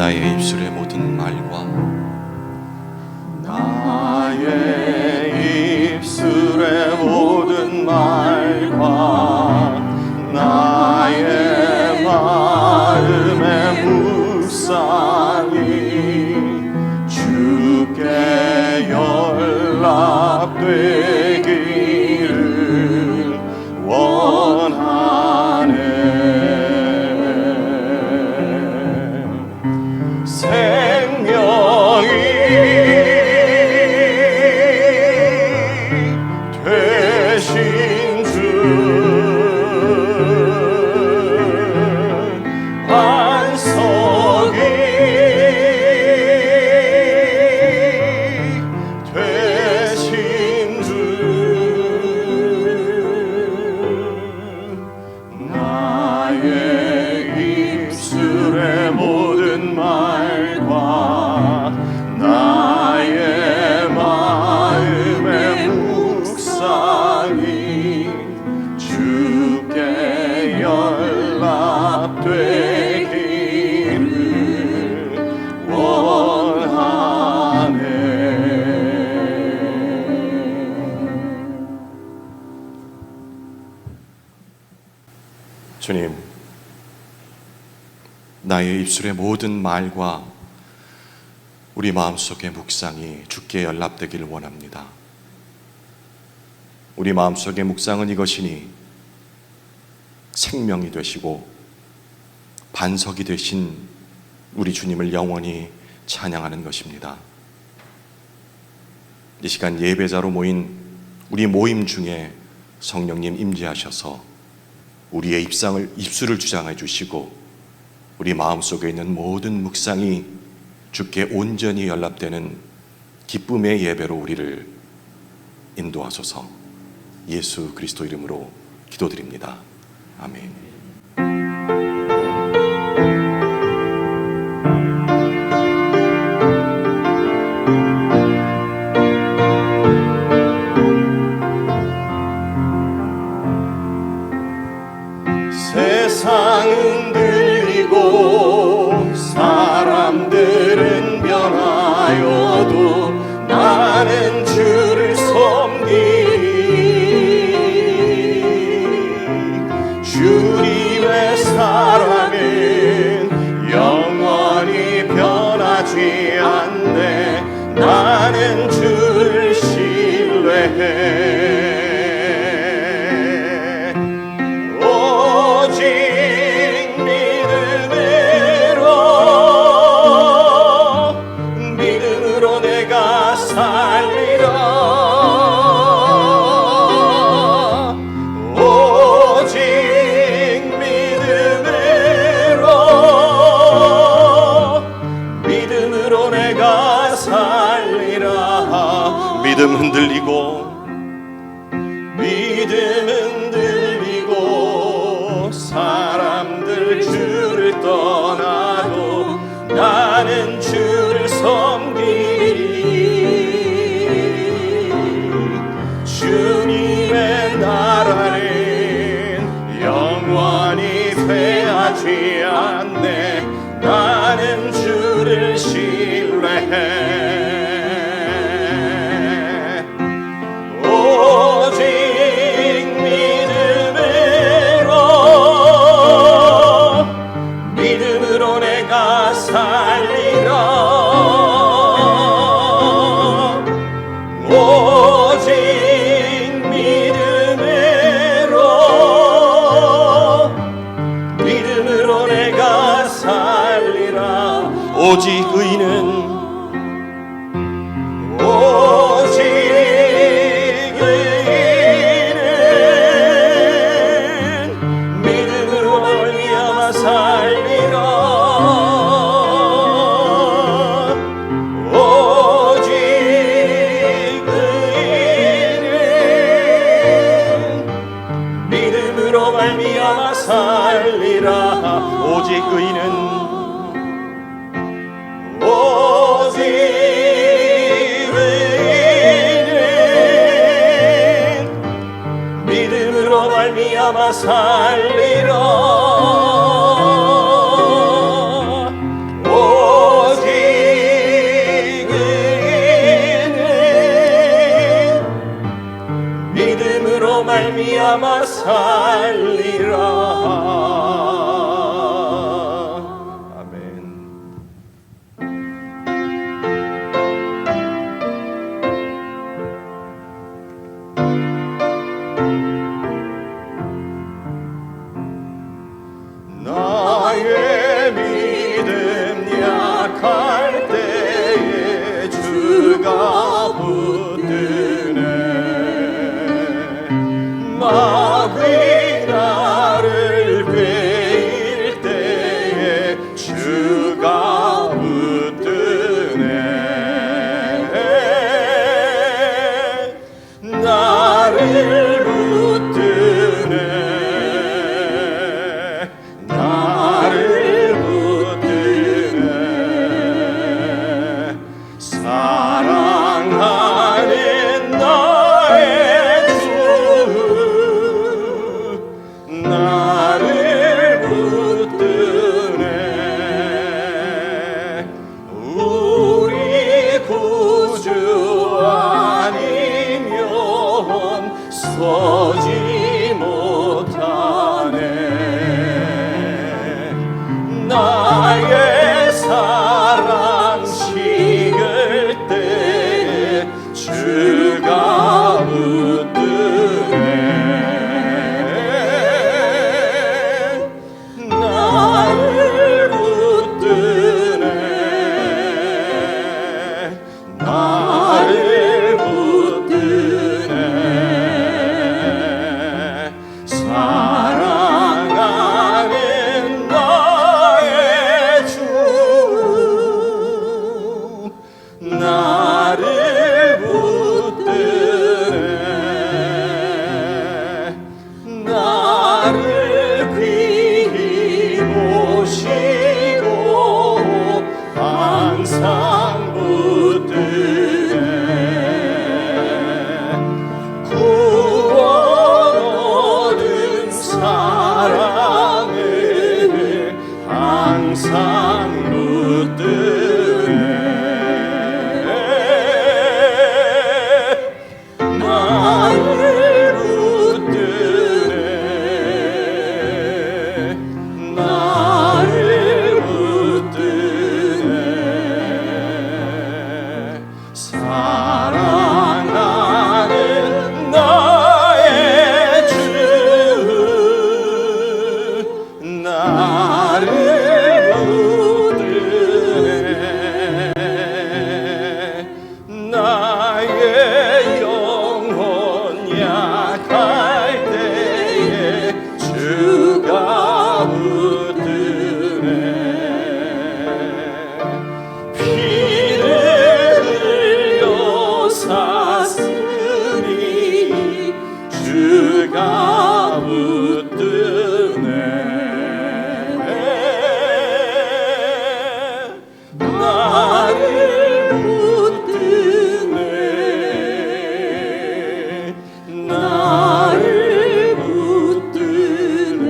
나의 입술의 모든 말과 나의 입술의 모든 말과 나의 마음의 묵상이 주께 연락되기를 원하네. 생명이 되신 주 안석이 되신 주 나의 입술의 모든 말과 나의 마음의 묵상이 주께 연락되기를 원하네. 주님, 나의 입술의 모든 말과 우리 마음속의 묵상이 주께 연락되기를 원합니다. 우리 마음속의 묵상은 이것이니 생명이 되시고 반석이 되신 우리 주님을 영원히 찬양하는 것입니다. 이 시간 예배자로 모인 우리 모임 중에 성령님 임재하셔서 우리의 입술을 주장해 주시고 우리 마음속에 있는 모든 묵상이 주께 온전히 연락되는 기쁨의 예배로 우리를 인도하소서. 예수 그리스도 이름으로 기도드립니다. 아멘. 세상은 들리고 사람들은 변하여도 나는 주를 섬기리. 주님의 사랑은 영원히 변하지 않네. 나는 주를 신뢰해. 믿음 흔들리고 사람들 주를 떠나도 나는 주를 섬기리. 주님의 나라는 영원히 패하지 않네. 나는 주를 신뢰해. 오직 의인은 믿음으로 말미암아 살리라. 오직 의인은 믿음으로 말미암아 살리라. 오직 의인은 믿음으로 말미암아 살리라. 말미암아 살리라. 아멘. 나의 믿음 약할 때에 주가 붙드네. 마귀 나를 꿰일 때에 주가 붙드네. 나를 붙드네. 나를 붙드네. 사랑하는 나의 주 나를 붙드네. 우리 구주 아니면 서지 못하네. 나의 사랑 식을 때 주가 붙드네. 나를 붙드네. 나를 붙드네. 사랑하는 나의 주 나를 붙드네. 나를 귀히 모시고 항상 붙드네. 구원 얻은 사랑을 항상 붙드네. 나를 붙드네. 나를 붙드네. 사랑하는 나의 주 나를 붙드네. 나의 영혼 약할 때에 주가 붙드네. 피를 흘려 샀으니 주가 붙드네. 나를 붙드네. 나를 붙드네.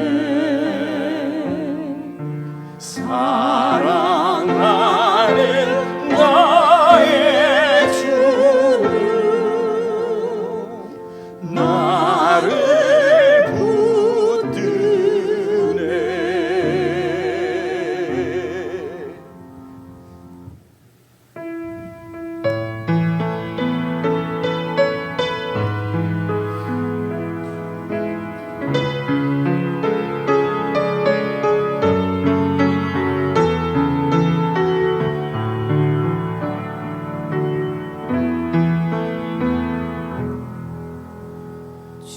사랑하는 나의 주 나를 붙드네.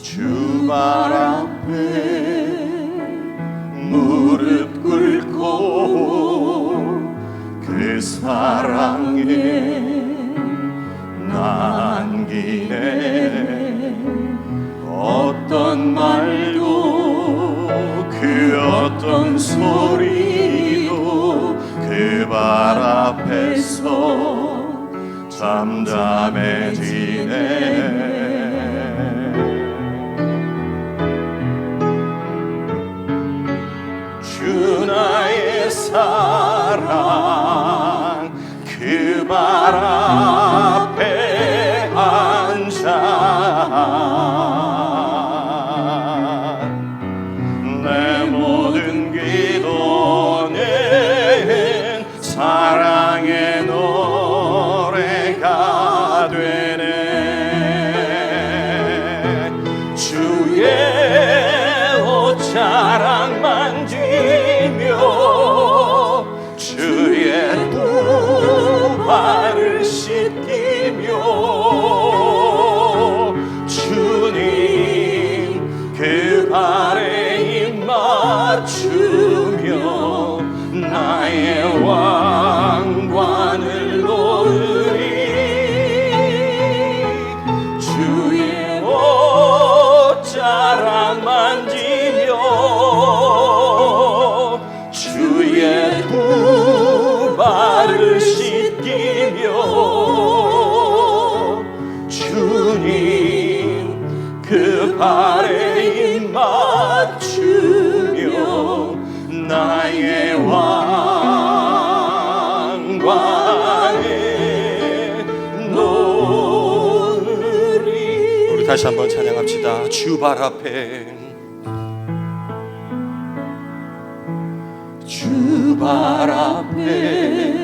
주발 앞에 무릎 꿇고 그 사랑에 남기네. 어떤 말도 그 어떤 소리도 그 발 앞에서 잠잠해지네. 주 나의 사랑 그 발 앞에 앉아 옷자락 만지며 주의 두 발을 씻기며 주님 그 발에 입 맞추며 나의 왕관을 놓으리 주의 옷자락 만지며 주의 두 발을 씻기며 주님 그 발에 입 맞추며 나의 왕관에 놓으리. 우리 다시 한번 찬양합시다. 주 발 앞에 주 발 앞에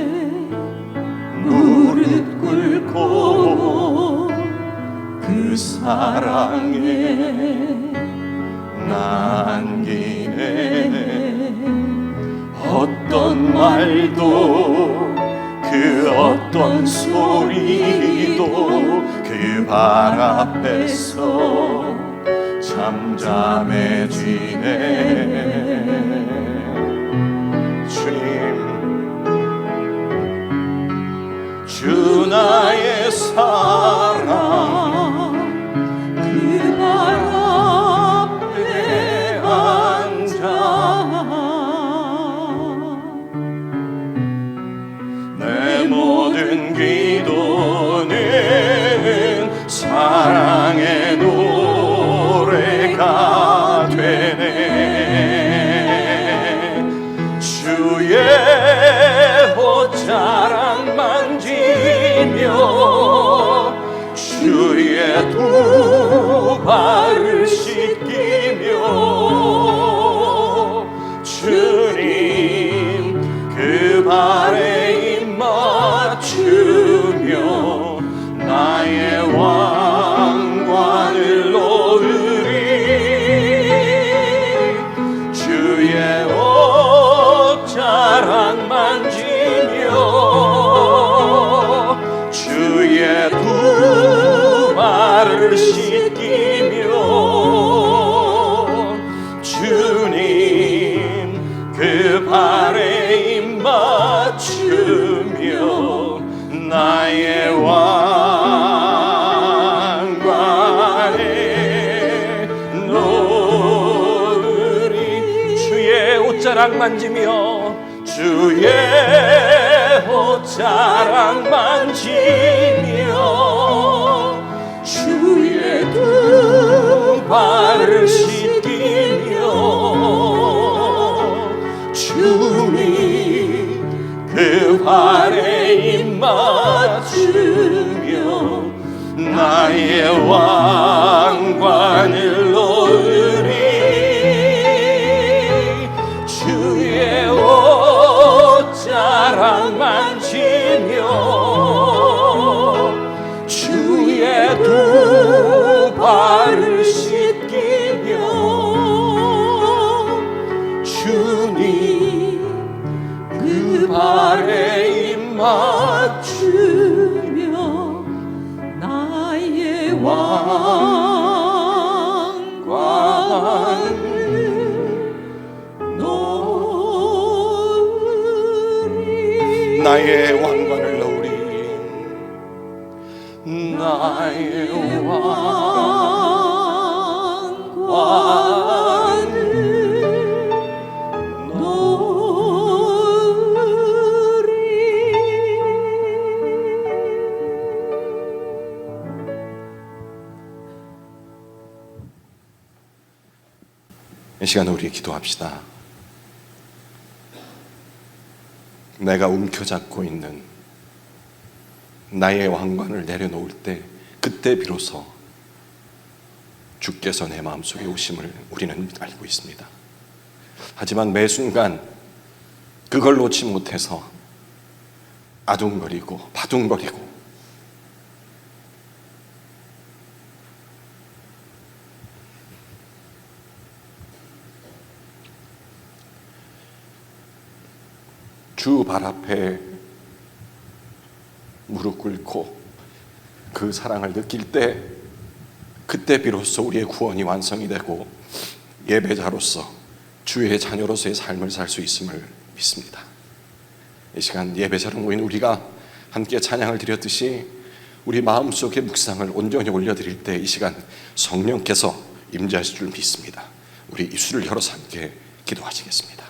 무릎 꿇고 그 사랑에 남기네 어떤 말도 그 어떤 소리도 그 발 앞에서 잠잠해지네 주님 주 나의 사랑 그 발 앞에 앉아 내 모든 기도는 사랑의 노래가 되네 주의 옷자락 만지며 주의 두 발을 씻기며 주님 그 발에 입 맞추며 나의 왕관을 놓으리 주의 옷자락 만지며 주의 두 발을 씻기며 주님 그 발에 입 맞추며 나의 왕관에 놓으리 주의 옷자락 만지며 주의 옷자락 만지며 주의 두 발을 씻기며 주님 그 발에 입 맞추며 나의 왕관을 놓으리 주의 옷자락 만지며 주의 두 발을 씻기며 주님 그 발에 입 맞추며 나의 왕관을 놓으리 나의 왕관을 놓으리 나의 왕관을 이 시간에 우리 기도합시다. 내가 움켜잡고 있는 나의 왕관을 내려놓을 때 그때 비로소 주께서 내 마음속에 오심을 우리는 알고 있습니다. 하지만 매 순간 그걸 놓지 못해서 아둥거리고 바둥거리고 주 발 앞에 무릎 꿇고 그 사랑을 느낄 때, 그때 비로소 우리의 구원이 완성이 되고 예배자로서 주의 자녀로서의 삶을 살 수 있음을 믿습니다. 이 시간 예배자로 모인 우리가 함께 찬양을 드렸듯이 우리 마음속의 묵상을 온전히 올려드릴 때 이 시간 성령께서 임재하실 줄 믿습니다. 우리 입술을 열어서 함께 기도하시겠습니다.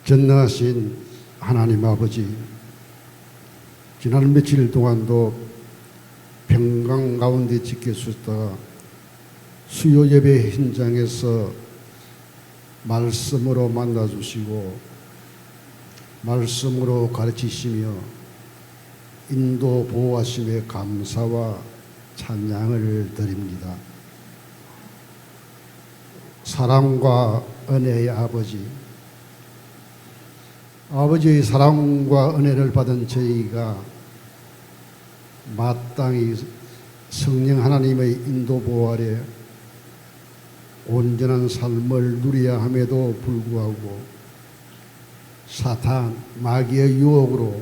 전능하신 하나님 아버지, 지난 며칠 동안도 평강 가운데 지켜주셨다가 수요 예배 현장에서 말씀으로 만나주시고 말씀으로 가르치시며 인도 보호하심에 감사와 찬양을 드립니다. 사랑과 은혜의 아버지, 아버지의 사랑과 은혜를 받은 저희가 마땅히 성령 하나님의 인도 보호 아래 온전한 삶을 누려야 함에도 불구하고 사탄, 마귀의 유혹으로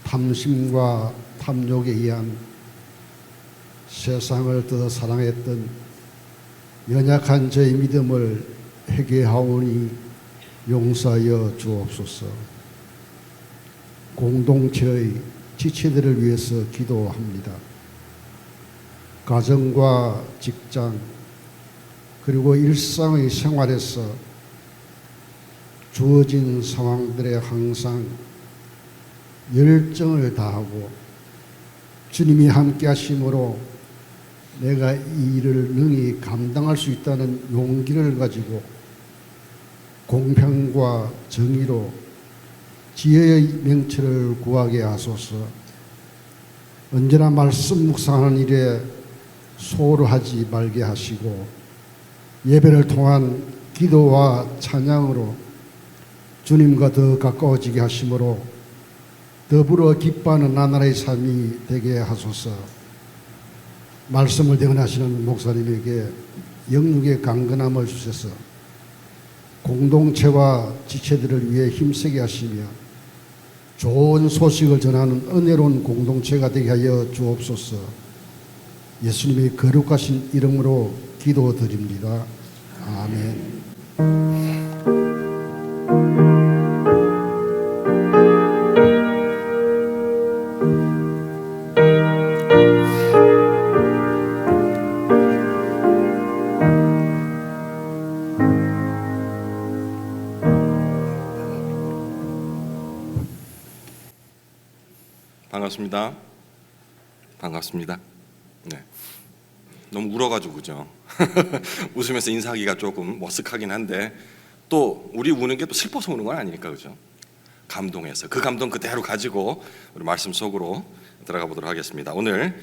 탐심과 탐욕에 의한 세상을 더 사랑했던 연약한 저희 믿음을 회개하오니 용서하여 주옵소서. 공동체의 지체들을 위해서 기도합니다. 가정과 직장 그리고 일상의 생활에서 주어진 상황들에 항상 열정을 다하고 주님이 함께 하심으로 내가 이 일을 능히 감당할 수 있다는 용기를 가지고 공평과 정의로 지혜의 명철을 구하게 하소서. 언제나 말씀 묵상하는 일에 소홀하지 말게 하시고 예배를 통한 기도와 찬양으로 주님과 더 가까워지게 하심으로 더불어 기뻐하는 나날의 삶이 되게 하소서. 말씀을 대언하시는 목사님에게 영육의 강건함을 주셔서 공동체와 지체들을 위해 힘쓰게 하시며 좋은 소식을 전하는 은혜로운 공동체가 되게 하여 주옵소서. 예수님의 거룩하신 이름으로 기도드립니다. 아멘. 반갑습니다. 반갑습니다. 네. 너무 울어가지고 그죠? 웃으면서 인사하기가 조금 머쓱하긴 한데 또 우리 우는 게 또 슬퍼서 우는 건 아니니까 그죠? 감동해서 그 감동 그대로 가지고 우리 말씀 속으로 들어가 보도록 하겠습니다. 오늘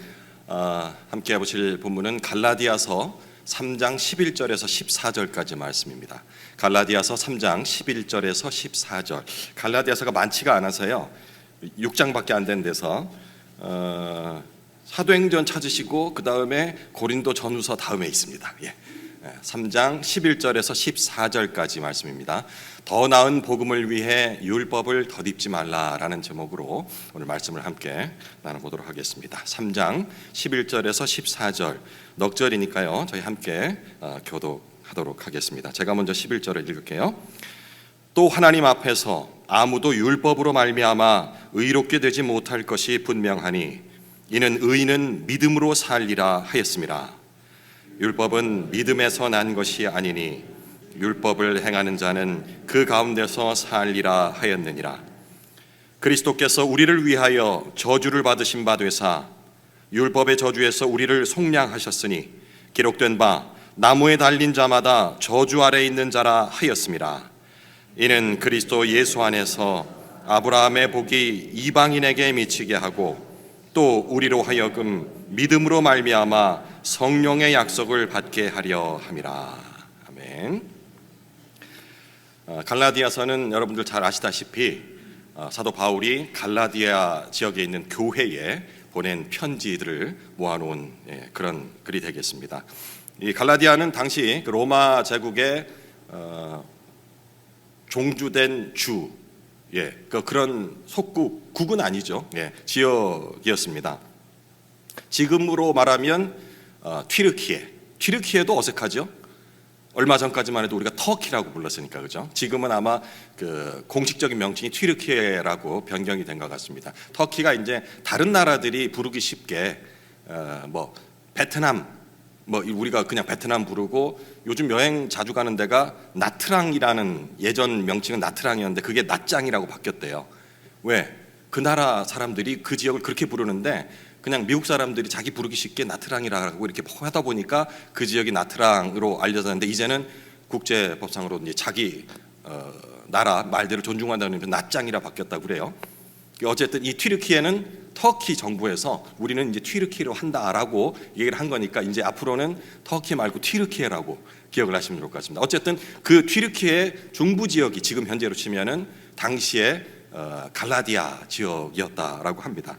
함께 해보실 본문은 갈라디아서 3장 11절에서 14절까지 말씀입니다. 갈라디아서 3장 11절에서 14절. 갈라디아서가 많지가 않아서요, 6장밖에 안 된 데서 사도행전 찾으시고 그 다음에 고린도 전후서 다음에 있습니다. 3장 11절에서 14절까지 말씀입니다. 더 나은 복음을 위해 율법을 덧입지 말라라는 제목으로 오늘 말씀을 함께 나눠보도록 하겠습니다. 3장 11절에서 14절, 넉절이니까요 저희 함께 교독하도록 하겠습니다. 제가 먼저 11절을 읽을게요. 또 하나님 앞에서 아무도 율법으로 말미암아 의롭게 되지 못할 것이 분명하니 이는 의인은 믿음으로 살리라 하였습니다. 율법은 믿음에서 난 것이 아니니 율법을 행하는 자는 그 가운데서 살리라 하였느니라. 그리스도께서 우리를 위하여 저주를 받으신 바 되사 율법의 저주에서 우리를 속량하셨으니 기록된 바 나무에 달린 자마다 저주 아래 있는 자라 하였습니다. 이는 그리스도 예수 안에서 아브라함의 복이 이방인에게 미치게 하고 또 우리로 하여금 믿음으로 말미암아 성령의 약속을 받게 하려 함이라. 아멘. 갈라디아서는 여러분들 잘 아시다시피 사도 바울이 갈라디아 지역에 있는 교회에 보낸 편지들을 모아놓은 그런 글이 되겠습니다. 이 갈라디아는 당시 로마 제국의 종주된 주, 그런 속국, 국은 아니죠. 지역이었습니다. 지금으로 말하면 튀르키예도 어색하죠. 얼마 전까지만 해도 우리가 터키라고 불렀으니까, 그죠? 지금은 아마 그 공식적인 명칭이 튀르키예라고 변경이 된 것 같습니다. 터키가 이제 다른 나라들이 부르기 쉽게 베트남, 우리가 그냥 베트남 부르고, 요즘 여행 자주 가는 데가 나트랑이라는, 예전 명칭은 나트랑이었는데 그게 낫짱이라고 바뀌었대요. 왜? 그 나라 사람들이 그 지역을 그렇게 부르는데 그냥 미국 사람들이 자기 부르기 쉽게 나트랑이라고 이렇게 하다 보니까 그 지역이 나트랑으로 알려졌는데, 이제는 국제법상으로 이제 자기 나라 말대로 존중한다는 의미로 낫짱이라 바뀌었다고 그래요. 어쨌든 이 튀르키예는 터키 정부에서 우리는 이제 튀르키예로 한다라고 얘기를 한 거니까 이제 앞으로는 터키 말고 튀르키예라고 기억을 하시면 좋을 것 같습니다. 어쨌든 그 튀르키예 중부 지역이 지금 현재로 치면은 당시에 갈라디아 지역이었다라고 합니다.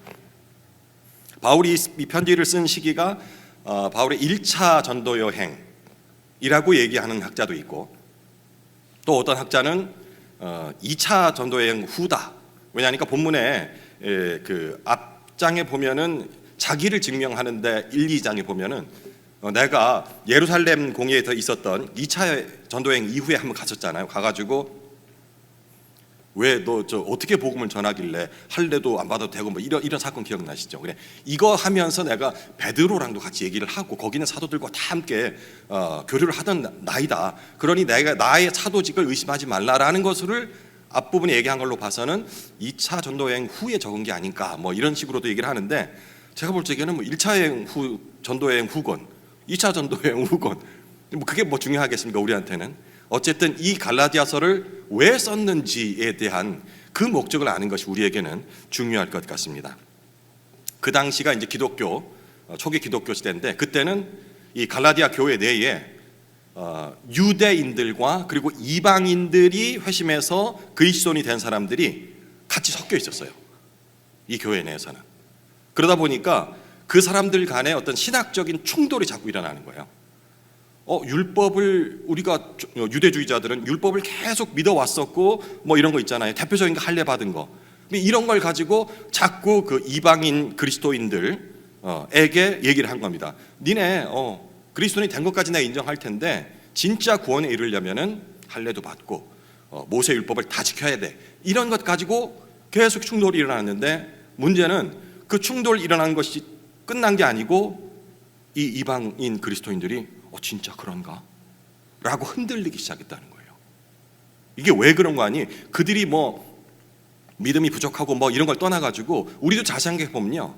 바울이 이 편지를 쓴 시기가 바울의 1차 전도 여행이라고 얘기하는 학자도 있고, 또 어떤 학자는 2차 전도 여행 후다. 왜냐하니까 본문에 그 앞장에 보면은 자기를 증명하는데 1, 2장에 보면은 내가 예루살렘 공회에 있었던 2차 전도여행 이후에 한번 갔었잖아요. 가가지고 왜 너 어떻게 복음을 전하길래 할례도 안 받아도 되고 이런 사건 기억나시죠? 그래, 이거 하면서 내가 베드로랑도 같이 얘기를 하고 거기는 사도들과 다 함께 교류를 하던 나이다. 그러니 내가 나의 사도직을 의심하지 말라라는 것을 앞부분에 얘기한 걸로 봐서는 2차 전도여행 후에 적은 게 아닌가 이런 식으로도 얘기를 하는데, 제가 볼 적에는 1차 여행 후 전도여행 후건, 2차 전도여행 후건 그게 중요하겠습니까 우리한테는? 어쨌든 이 갈라디아서를 왜 썼는지에 대한 그 목적을 아는 것이 우리에게는 중요할 것 같습니다. 그 당시가 이제 기독교 초기 기독교 시대인데, 그때는 이 갈라디아 교회 내에 유대인들과 그리고 이방인들이 회심해서 그리스도인이 된 사람들이 같이 섞여 있었어요. 이 교회 내에서는. 그러다 보니까 그 사람들 간에 어떤 신학적인 충돌이 자꾸 일어나는 거예요. 율법을 우리가 유대주의자들은 율법을 계속 믿어왔었고 이런 거 있잖아요. 대표적인 거 할례 받은 거. 이런 걸 가지고 자꾸 그 이방인 그리스도인들에게 얘기를 한 겁니다. 니네 그리스도인이 된 것까지 내가 인정할 텐데 진짜 구원에 이르려면은 할례도 받고 모세 율법을 다 지켜야 돼. 이런 것 가지고 계속 충돌이 일어났는데, 문제는 그 충돌이 일어난 것이 끝난 게 아니고 이 이방인 그리스도인들이 진짜 그런가? 라고 흔들리기 시작했다는 거예요. 이게 왜 그런 거 아니? 그들이 믿음이 부족하고 이런 걸 떠나가지고 우리도 자세하게 보면요,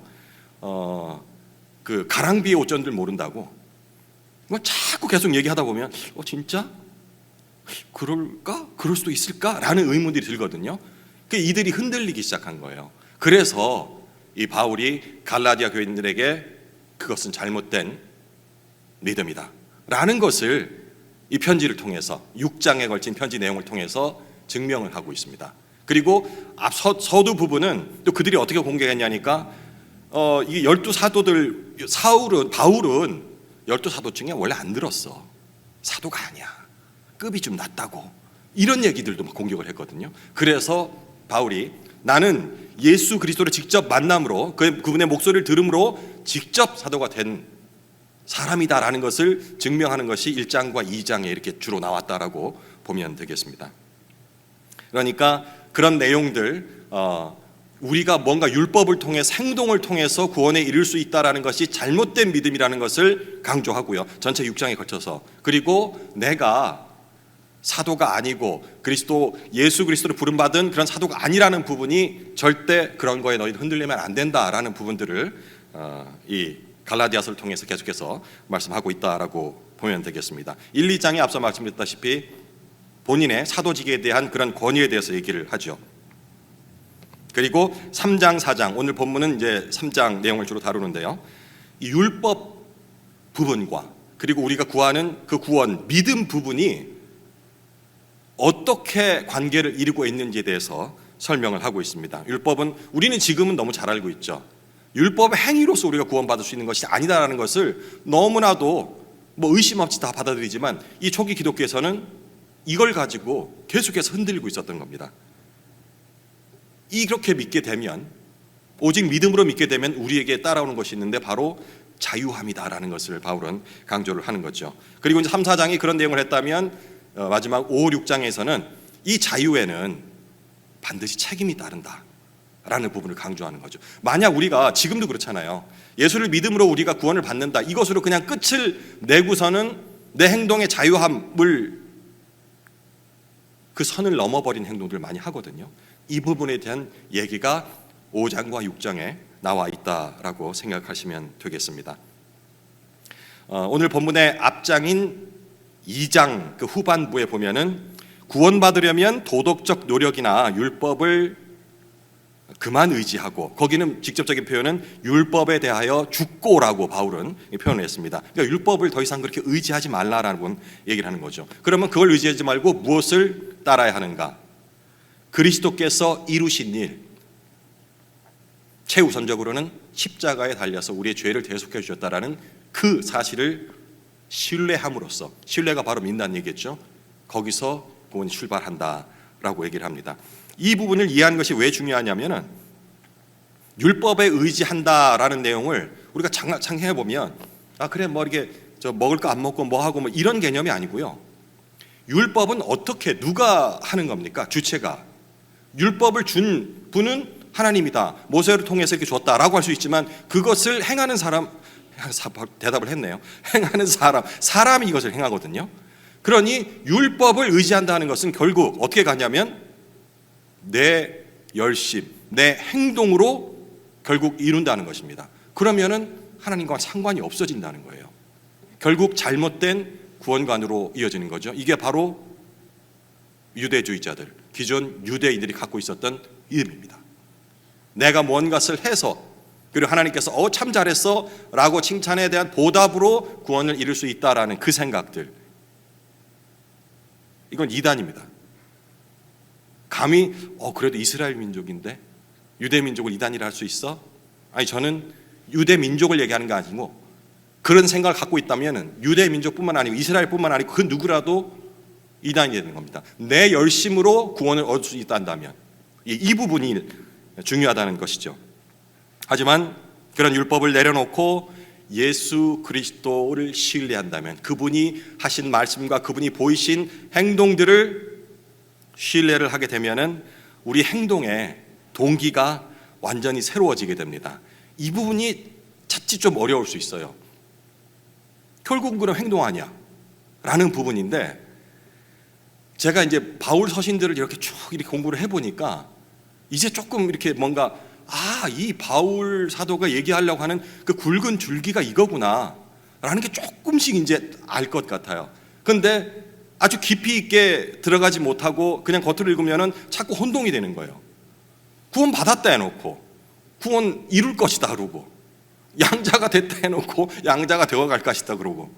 그 가랑비의 옷전들 모른다고 자꾸 계속 얘기하다 보면 진짜? 그럴까? 그럴 수도 있을까? 라는 의문들이 들거든요. 이들이 흔들리기 시작한 거예요. 그래서 이 바울이 갈라디아 교인들에게 그것은 잘못된 믿음이다, 라는 것을 이 편지를 통해서 6장에 걸친 편지 내용을 통해서 증명을 하고 있습니다. 그리고 앞 서두 부분은 또 그들이 어떻게 공개했냐니까 이 12사도들 바울은 12사도 중에 원래 안 들었어. 사도가 아니야. 급이 좀 낮다고. 이런 얘기들도 막 공격을 했거든요. 그래서 바울이 나는 예수 그리스도를 직접 만남으로 그분의 목소리를 들음으로 직접 사도가 된 사람이다라는 것을 증명하는 것이 1장과 2장에 이렇게 주로 나왔다라고 보면 되겠습니다. 그러니까 그런 내용들, 우리가 뭔가 율법을 통해서 행동을 통해서 구원에 이를 수 있다라는 것이 잘못된 믿음이라는 것을 강조하고요. 전체 6장에 걸쳐서. 그리고 내가 사도가 아니고 예수 그리스도를 부름받은 그런 사도가 아니라는 부분이 절대 그런 거에 너희들 흔들리면 안 된다라는 부분들을 이 갈라디아서를 통해서 계속해서 말씀하고 있다라고 보면 되겠습니다. 1, 2장에 앞서 말씀드렸다시피 본인의 사도직에 대한 그런 권위에 대해서 얘기를 하죠. 그리고 3장, 4장, 오늘 본문은 이제 3장 내용을 주로 다루는데요. 이 율법 부분과 그리고 우리가 구하는 그 구원, 믿음 부분이 어떻게 관계를 이루고 있는지에 대해서 설명을 하고 있습니다. 율법은 우리는 지금은 너무 잘 알고 있죠. 율법의 행위로서 우리가 구원받을 수 있는 것이 아니다라는 것을 너무나도 의심 없이 다 받아들이지만 이 초기 기독교에서는 이걸 가지고 계속해서 흔들리고 있었던 겁니다. 이렇게 믿게 되면, 오직 믿음으로 믿게 되면 우리에게 따라오는 것이 있는데 바로 자유함이다라는 것을 바울은 강조를 하는 거죠. 그리고 이제 3, 4장이 그런 내용을 했다면 마지막 5, 6장에서는 이 자유에는 반드시 책임이 따른다 라는 부분을 강조하는 거죠. 만약 우리가 지금도 그렇잖아요. 예수를 믿음으로 우리가 구원을 받는다, 이것으로 그냥 끝을 내고서는 내 행동의 자유함을, 그 선을 넘어버린 행동들을 많이 하거든요. 이 부분에 대한 얘기가 5장과 6장에 나와 있다라고 생각하시면 되겠습니다. 오늘 본문의 앞장인 2장 그 후반부에 보면은 구원받으려면 도덕적 노력이나 율법을 그만 의지하고, 거기는 직접적인 표현은 율법에 대하여 죽고라고 바울은 표현을 했습니다. 그러니까 율법을 더 이상 그렇게 의지하지 말라라는 얘기를 하는 거죠. 그러면 그걸 의지하지 말고 무엇을 따라야 하는가? 그리스도께서 이루신 일, 최우선적으로는 십자가에 달려서 우리의 죄를 대속해 주셨다라는 그 사실을 신뢰함으로써, 신뢰가 바로 믿는다는 얘기겠죠. 거기서 구원이 출발한다라고 얘기를 합니다. 이 부분을 이해하는 것이 왜 중요하냐면은 율법에 의지한다라는 내용을 우리가 상상해 보면 그래 이렇게 먹을 거 안 먹고 뭐 하고 이런 개념이 아니고요. 율법은 어떻게 누가 하는 겁니까? 주체가. 율법을 준 분은 하나님이다. 모세를 통해서 이렇게 줬다라고 할 수 있지만 그것을 행하는 사람, 대답을 했네요. 행하는 사람이 이것을 행하거든요. 그러니 율법을 의지한다는 것은 결국 어떻게 가냐면 내 열심, 내 행동으로 결국 이룬다는 것입니다. 그러면은 하나님과 상관이 없어진다는 거예요. 결국 잘못된 구원관으로 이어지는 거죠. 이게 바로 유대주의자들, 기존 유대인들이 갖고 있었던 믿음입니다. 내가 뭔가를 해서, 그리고 하나님께서 참 잘했어 라고 칭찬에 대한 보답으로 구원을 이룰 수 있다라는 그 생각들, 이건 이단입니다. 감히 그래도 이스라엘 민족인데 유대 민족을 이단이라 할 수 있어? 아니, 저는 유대 민족을 얘기하는 게 아니고 그런 생각을 갖고 있다면 유대 민족뿐만 아니고 이스라엘뿐만 아니고 그 누구라도 이단이 되는 겁니다. 내 열심으로 구원을 얻을 수 있다면 이 부분이 중요하다는 것이죠. 하지만 그런 율법을 내려놓고 예수 그리스도를 신뢰한다면, 그분이 하신 말씀과 그분이 보이신 행동들을 신뢰를 하게 되면은 우리 행동의 동기가 완전히 새로워지게 됩니다. 이 부분이 찾기 좀 어려울 수 있어요. 결국은 그런 행동 아니야 라는 부분인데, 제가 이제 바울 서신들을 이렇게 쭉 이렇게 공부를 해보니까 이제 조금 이렇게 뭔가 이 바울 사도가 얘기하려고 하는 그 굵은 줄기가 이거구나 라는 게 조금씩 이제 알 것 같아요. 근데 아주 깊이 있게 들어가지 못하고 그냥 겉으로 읽으면은 자꾸 혼동이 되는 거예요. 구원 받았다 해놓고 구원 이룰 것이다 그러고, 양자가 됐다 해놓고 양자가 되어갈 것이다 그러고,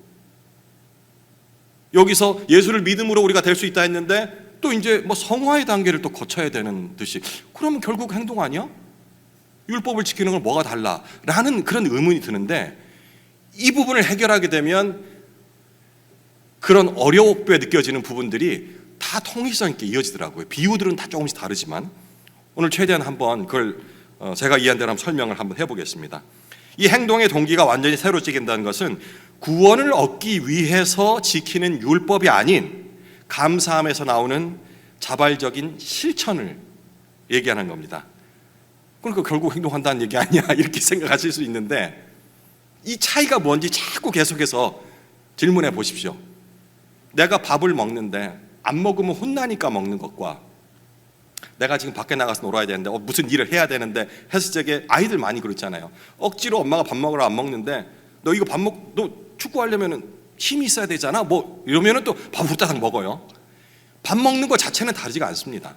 여기서 예수를 믿음으로 우리가 될 수 있다 했는데 또 이제 뭐 성화의 단계를 또 거쳐야 되는 듯이, 그러면 결국 행동 아니야? 율법을 지키는 건 뭐가 달라? 라는 그런 의문이 드는데, 이 부분을 해결하게 되면 그런 어렵게 느껴지는 부분들이 다 통일성 있게 이어지더라고요. 비유들은 다 조금씩 다르지만 오늘 최대한 한번 그걸 제가 이해한 대로 한번 설명을 한번 해보겠습니다. 이 행동의 동기가 완전히 새로워진다는 것은 구원을 얻기 위해서 지키는 율법이 아닌 감사함에서 나오는 자발적인 실천을 얘기하는 겁니다. 그러니까 결국 행동한다는 얘기 아니야 이렇게 생각하실 수 있는데, 이 차이가 뭔지 자꾸 계속해서 질문해 보십시오. 내가 밥을 먹는데 안 먹으면 혼나니까 먹는 것과, 내가 지금 밖에 나가서 놀아야 되는데 무슨 일을 해야 되는데 했을 적에 아이들 많이 그렇잖아요. 억지로 엄마가 밥 먹으라 안 먹는데 너 이거 너 축구하려면 힘이 있어야 되잖아 뭐 이러면은 또 밥을 후다닥 먹어요. 밥 먹는 것 자체는 다르지가 않습니다.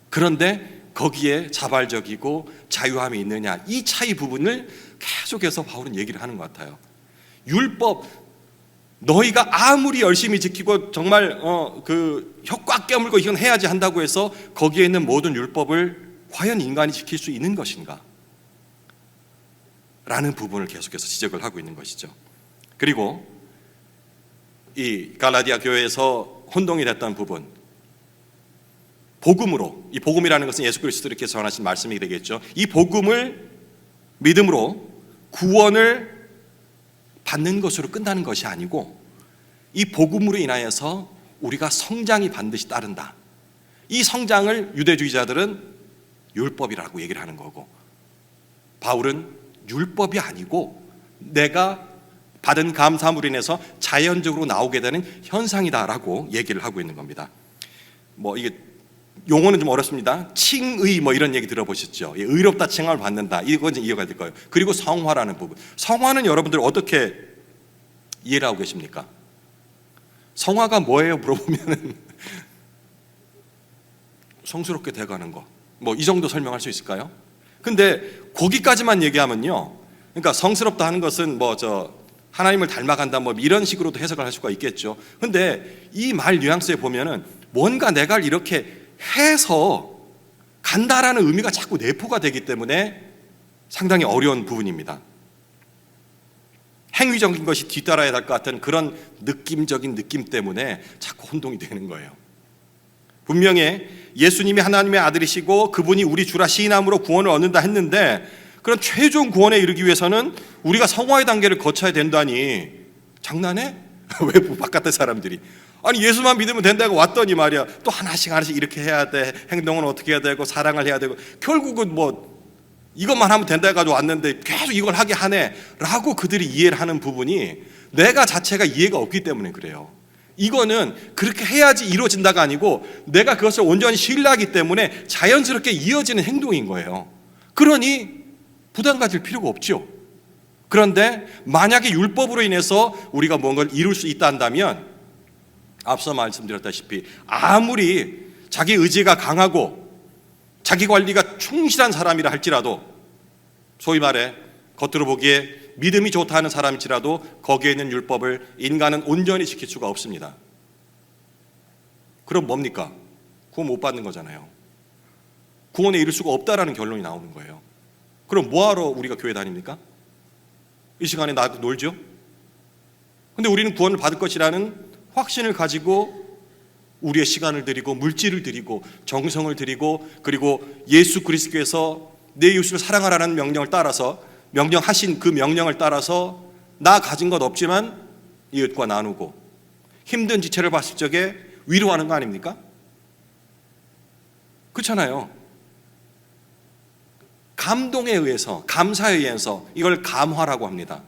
그런데 거기에 자발적이고 자유함이 있느냐, 이 차이 부분을 계속해서 바울은 얘기를 하는 것 같아요. 율법, 너희가 아무리 열심히 지키고 정말 혀꽉 깨물고 이건 해야지 한다고 해서 거기에 있는 모든 율법을 과연 인간이 지킬 수 있는 것인가? 라는 부분을 계속해서 지적을 하고 있는 것이죠. 그리고 이 갈라디아 교회에서 혼동이 됐던 부분, 복음으로, 이 복음이라는 것은 예수 그리스도께서 전하신 말씀이 되겠죠. 이 복음을 믿음으로 구원을 받는 것으로 끝나는 것이 아니고, 이 복음으로 인하여서 우리가 성장이 반드시 따른다. 이 성장을 유대주의자들은 율법이라고 얘기를 하는 거고, 바울은 율법이 아니고 내가 받은 감사함으로 인해서 자연적으로 나오게 되는 현상이다라고 얘기를 하고 있는 겁니다. 뭐 이게 용어는 좀 어렵습니다. 칭의 뭐 이런 얘기 들어보셨죠? 의롭다 칭함을 받는다. 이건 이해가 될 거예요. 그리고 성화라는 부분. 성화는 여러분들 어떻게 이해를 하고 계십니까? 성화가 뭐예요? 물어보면은 성스럽게 돼가는 거. 뭐 이 정도 설명할 수 있을까요? 근데 거기까지만 얘기하면요. 그러니까 성스럽다 하는 것은 하나님을 닮아간다 뭐 이런 식으로도 해석을 할 수가 있겠죠. 근데 이 말 뉘앙스에 보면은 뭔가 내가 이렇게 해서 간다라는 의미가 자꾸 내포가 되기 때문에 상당히 어려운 부분입니다. 행위적인 것이 뒤따라야 될 것 같은 그런 느낌적인 느낌 때문에 자꾸 혼동이 되는 거예요. 분명히 예수님이 하나님의 아들이시고 그분이 우리 주라 시인함으로 구원을 얻는다 했는데, 그런 최종 구원에 이르기 위해서는 우리가 성화의 단계를 거쳐야 된다니 장난해? 외부 바깥의 사람들이 아니 예수만 믿으면 된다고 왔더니 말이야 또 하나씩 이렇게 해야 돼, 행동은 어떻게 해야 되고 사랑을 해야 되고, 결국은 뭐 이것만 하면 된다 해가지고 왔는데 계속 이걸 하게 하네 라고 그들이 이해를 하는 부분이 내가 자체가 이해가 없기 때문에 그래요. 이거는 그렇게 해야지 이루어진다가 아니고 내가 그것을 온전히 신뢰하기 때문에 자연스럽게 이어지는 행동인 거예요. 그러니 부담 가질 필요가 없죠. 그런데 만약에 율법으로 인해서 우리가 뭔가를 이룰 수 있다 한다면, 앞서 말씀드렸다시피 아무리 자기 의지가 강하고 자기 관리가 충실한 사람이라 할지라도, 소위 말해 겉으로 보기에 믿음이 좋다 하는 사람일지라도 거기에 있는 율법을 인간은 온전히 지킬 수가 없습니다. 그럼 뭡니까? 구원 못 받는 거잖아요. 구원에 이를 수가 없다라는 결론이 나오는 거예요. 그럼 뭐하러 우리가 교회 다닙니까? 이 시간에 나도 놀죠? 근데 우리는 구원을 받을 것이라는 확신을 가지고 우리의 시간을 드리고 물질을 드리고 정성을 드리고, 그리고 예수 그리스도께서 내 이웃을 사랑하라는 명령을 따라서, 명령하신 그 명령을 따라서 나 가진 것 없지만 이웃과 나누고 힘든 지체를 봤을 적에 위로하는 거 아닙니까? 그렇잖아요. 감동에 의해서, 감사에 의해서 이걸 감화라고 합니다.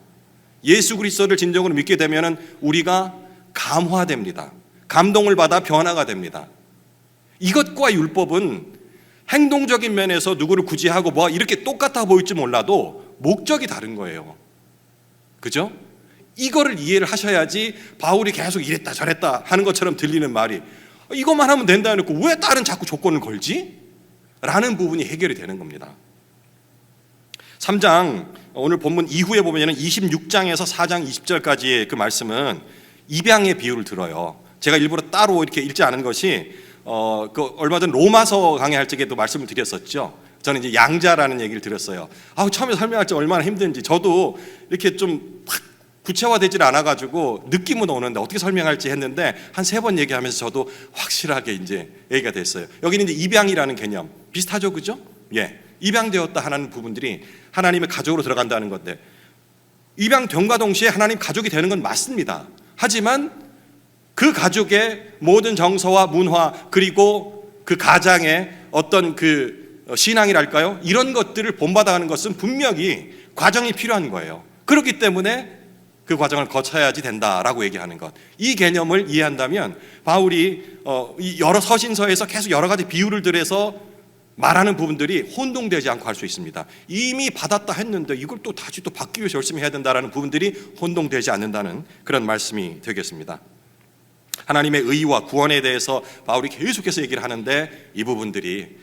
예수 그리스도를 진정으로 믿게 되면 우리가 감화됩니다. 감동을 받아 변화가 됩니다. 이것과 율법은 행동적인 면에서 누구를 구제하고 뭐 이렇게 똑같아 보일지 몰라도 목적이 다른 거예요. 그죠? 이거를 이해를 하셔야지 바울이 계속 이랬다 저랬다 하는 것처럼 들리는 말이 이것만 하면 된다 해놓고 왜 다른 자꾸 조건을 걸지? 라는 부분이 해결이 되는 겁니다. 3장 오늘 본문 이후에 보면 26장에서 4장 20절까지의 그 말씀은 입양의 비유를 들어요. 제가 일부러 따로 이렇게 읽지 않은 것이 얼마 전 로마서 강의할 적에도 말씀을 드렸었죠. 저는 이제 양자라는 얘기를 드렸어요. 처음에 설명할 때 얼마나 힘든지 저도 이렇게 좀 확 구체화되질 않아가지고 느낌은 오는데 어떻게 설명할지 했는데 한 3번 얘기하면서 저도 확실하게 이제 얘기가 됐어요. 여기는 이제 입양이라는 개념 비슷하죠, 그죠? 예, 입양되었다 하는 부분들이 하나님의 가족으로 들어간다는 건데 입양됨과 동시에 하나님 가족이 되는 건 맞습니다. 하지만 그 가족의 모든 정서와 문화 그리고 그 가장의 어떤 그 신앙이랄까요? 이런 것들을 본받아가는 것은 분명히 과정이 필요한 거예요. 그렇기 때문에 그 과정을 거쳐야지 된다라고 얘기하는 것. 이 개념을 이해한다면 바울이 이 여러 서신서에서 계속 여러 가지 비유를 들여서 말하는 부분들이 혼동되지 않고 할 수 있습니다. 이미 받았다 했는데 이걸 또 다시 또 받기 위해서 열심히 해야 된다라는 부분들이 혼동되지 않는다는 그런 말씀이 되겠습니다. 하나님의 의와 구원에 대해서 바울이 계속해서 얘기를 하는데 이 부분들이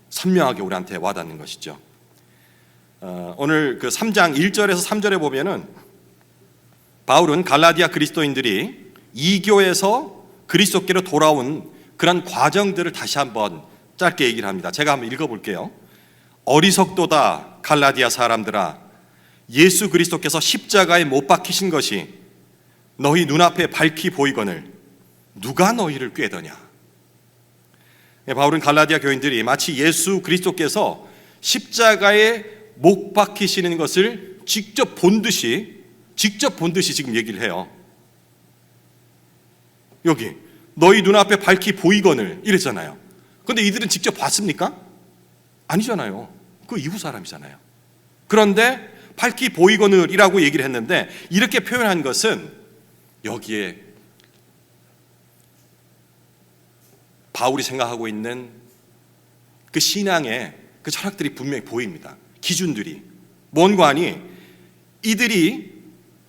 선명하게 우리한테 와닿는 것이죠. 오늘 그 3장 1절에서 3절에 보면은 바울은 갈라디아 그리스도인들이 이교에서 그리스도께로 돌아온 그런 과정들을 다시 한번 짧게 얘기를 합니다. 제가 한번 읽어볼게요. 어리석도다 갈라디아 사람들아, 예수 그리스도께서 십자가에 못 박히신 것이 너희 눈앞에 밝히 보이거늘 누가 너희를 꾀더냐. 바울은 갈라디아 교인들이 마치 예수 그리스도께서 십자가에 못 박히시는 것을 직접 본 듯이 지금 얘기를 해요. 여기 너희 눈앞에 밝히 보이거늘 이랬잖아요. 그런데 이들은 직접 봤습니까? 아니잖아요. 그 이후 사람이잖아요. 그런데 밝히 보이거늘이라고 얘기를 했는데 이렇게 표현한 것은 여기에 바울이 생각하고 있는 그 신앙의 그 철학들이 분명히 보입니다. 기준들이 뭔가 하니 이들이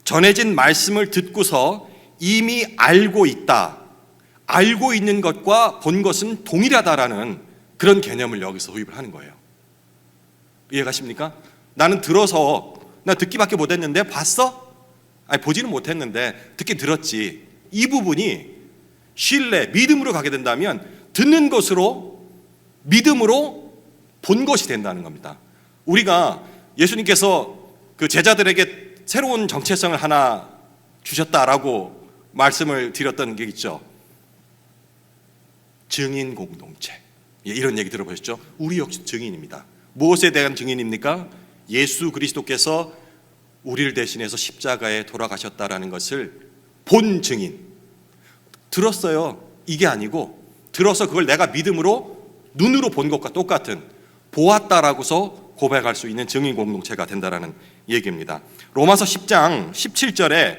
전해진 말씀을 듣고서 이미 알고 있다, 알고 있는 것과 본 것은 동일하다라는 그런 개념을 여기서 도입을 하는 거예요. 이해가십니까? 나는 들어서 나 듣기밖에 못했는데 봤어? 아니 보지는 못했는데 듣긴 들었지. 이 부분이 신뢰, 믿음으로 가게 된다면 듣는 것으로 믿음으로 본 것이 된다는 겁니다. 우리가 예수님께서 그 제자들에게 새로운 정체성을 하나 주셨다라고 말씀을 드렸던 게 있죠. 증인 공동체. 이런 얘기 들어보셨죠? 우리 역시 증인입니다. 무엇에 대한 증인입니까? 예수 그리스도께서 우리를 대신해서 십자가에 돌아가셨다라는 것을 본 증인. 들었어요. 이게 아니고 들어서 그걸 내가 믿음으로 눈으로 본 것과 똑같은 보았다라고서 고백할 수 있는 증인 공동체가 된다라는 얘기입니다. 로마서 10장 17절에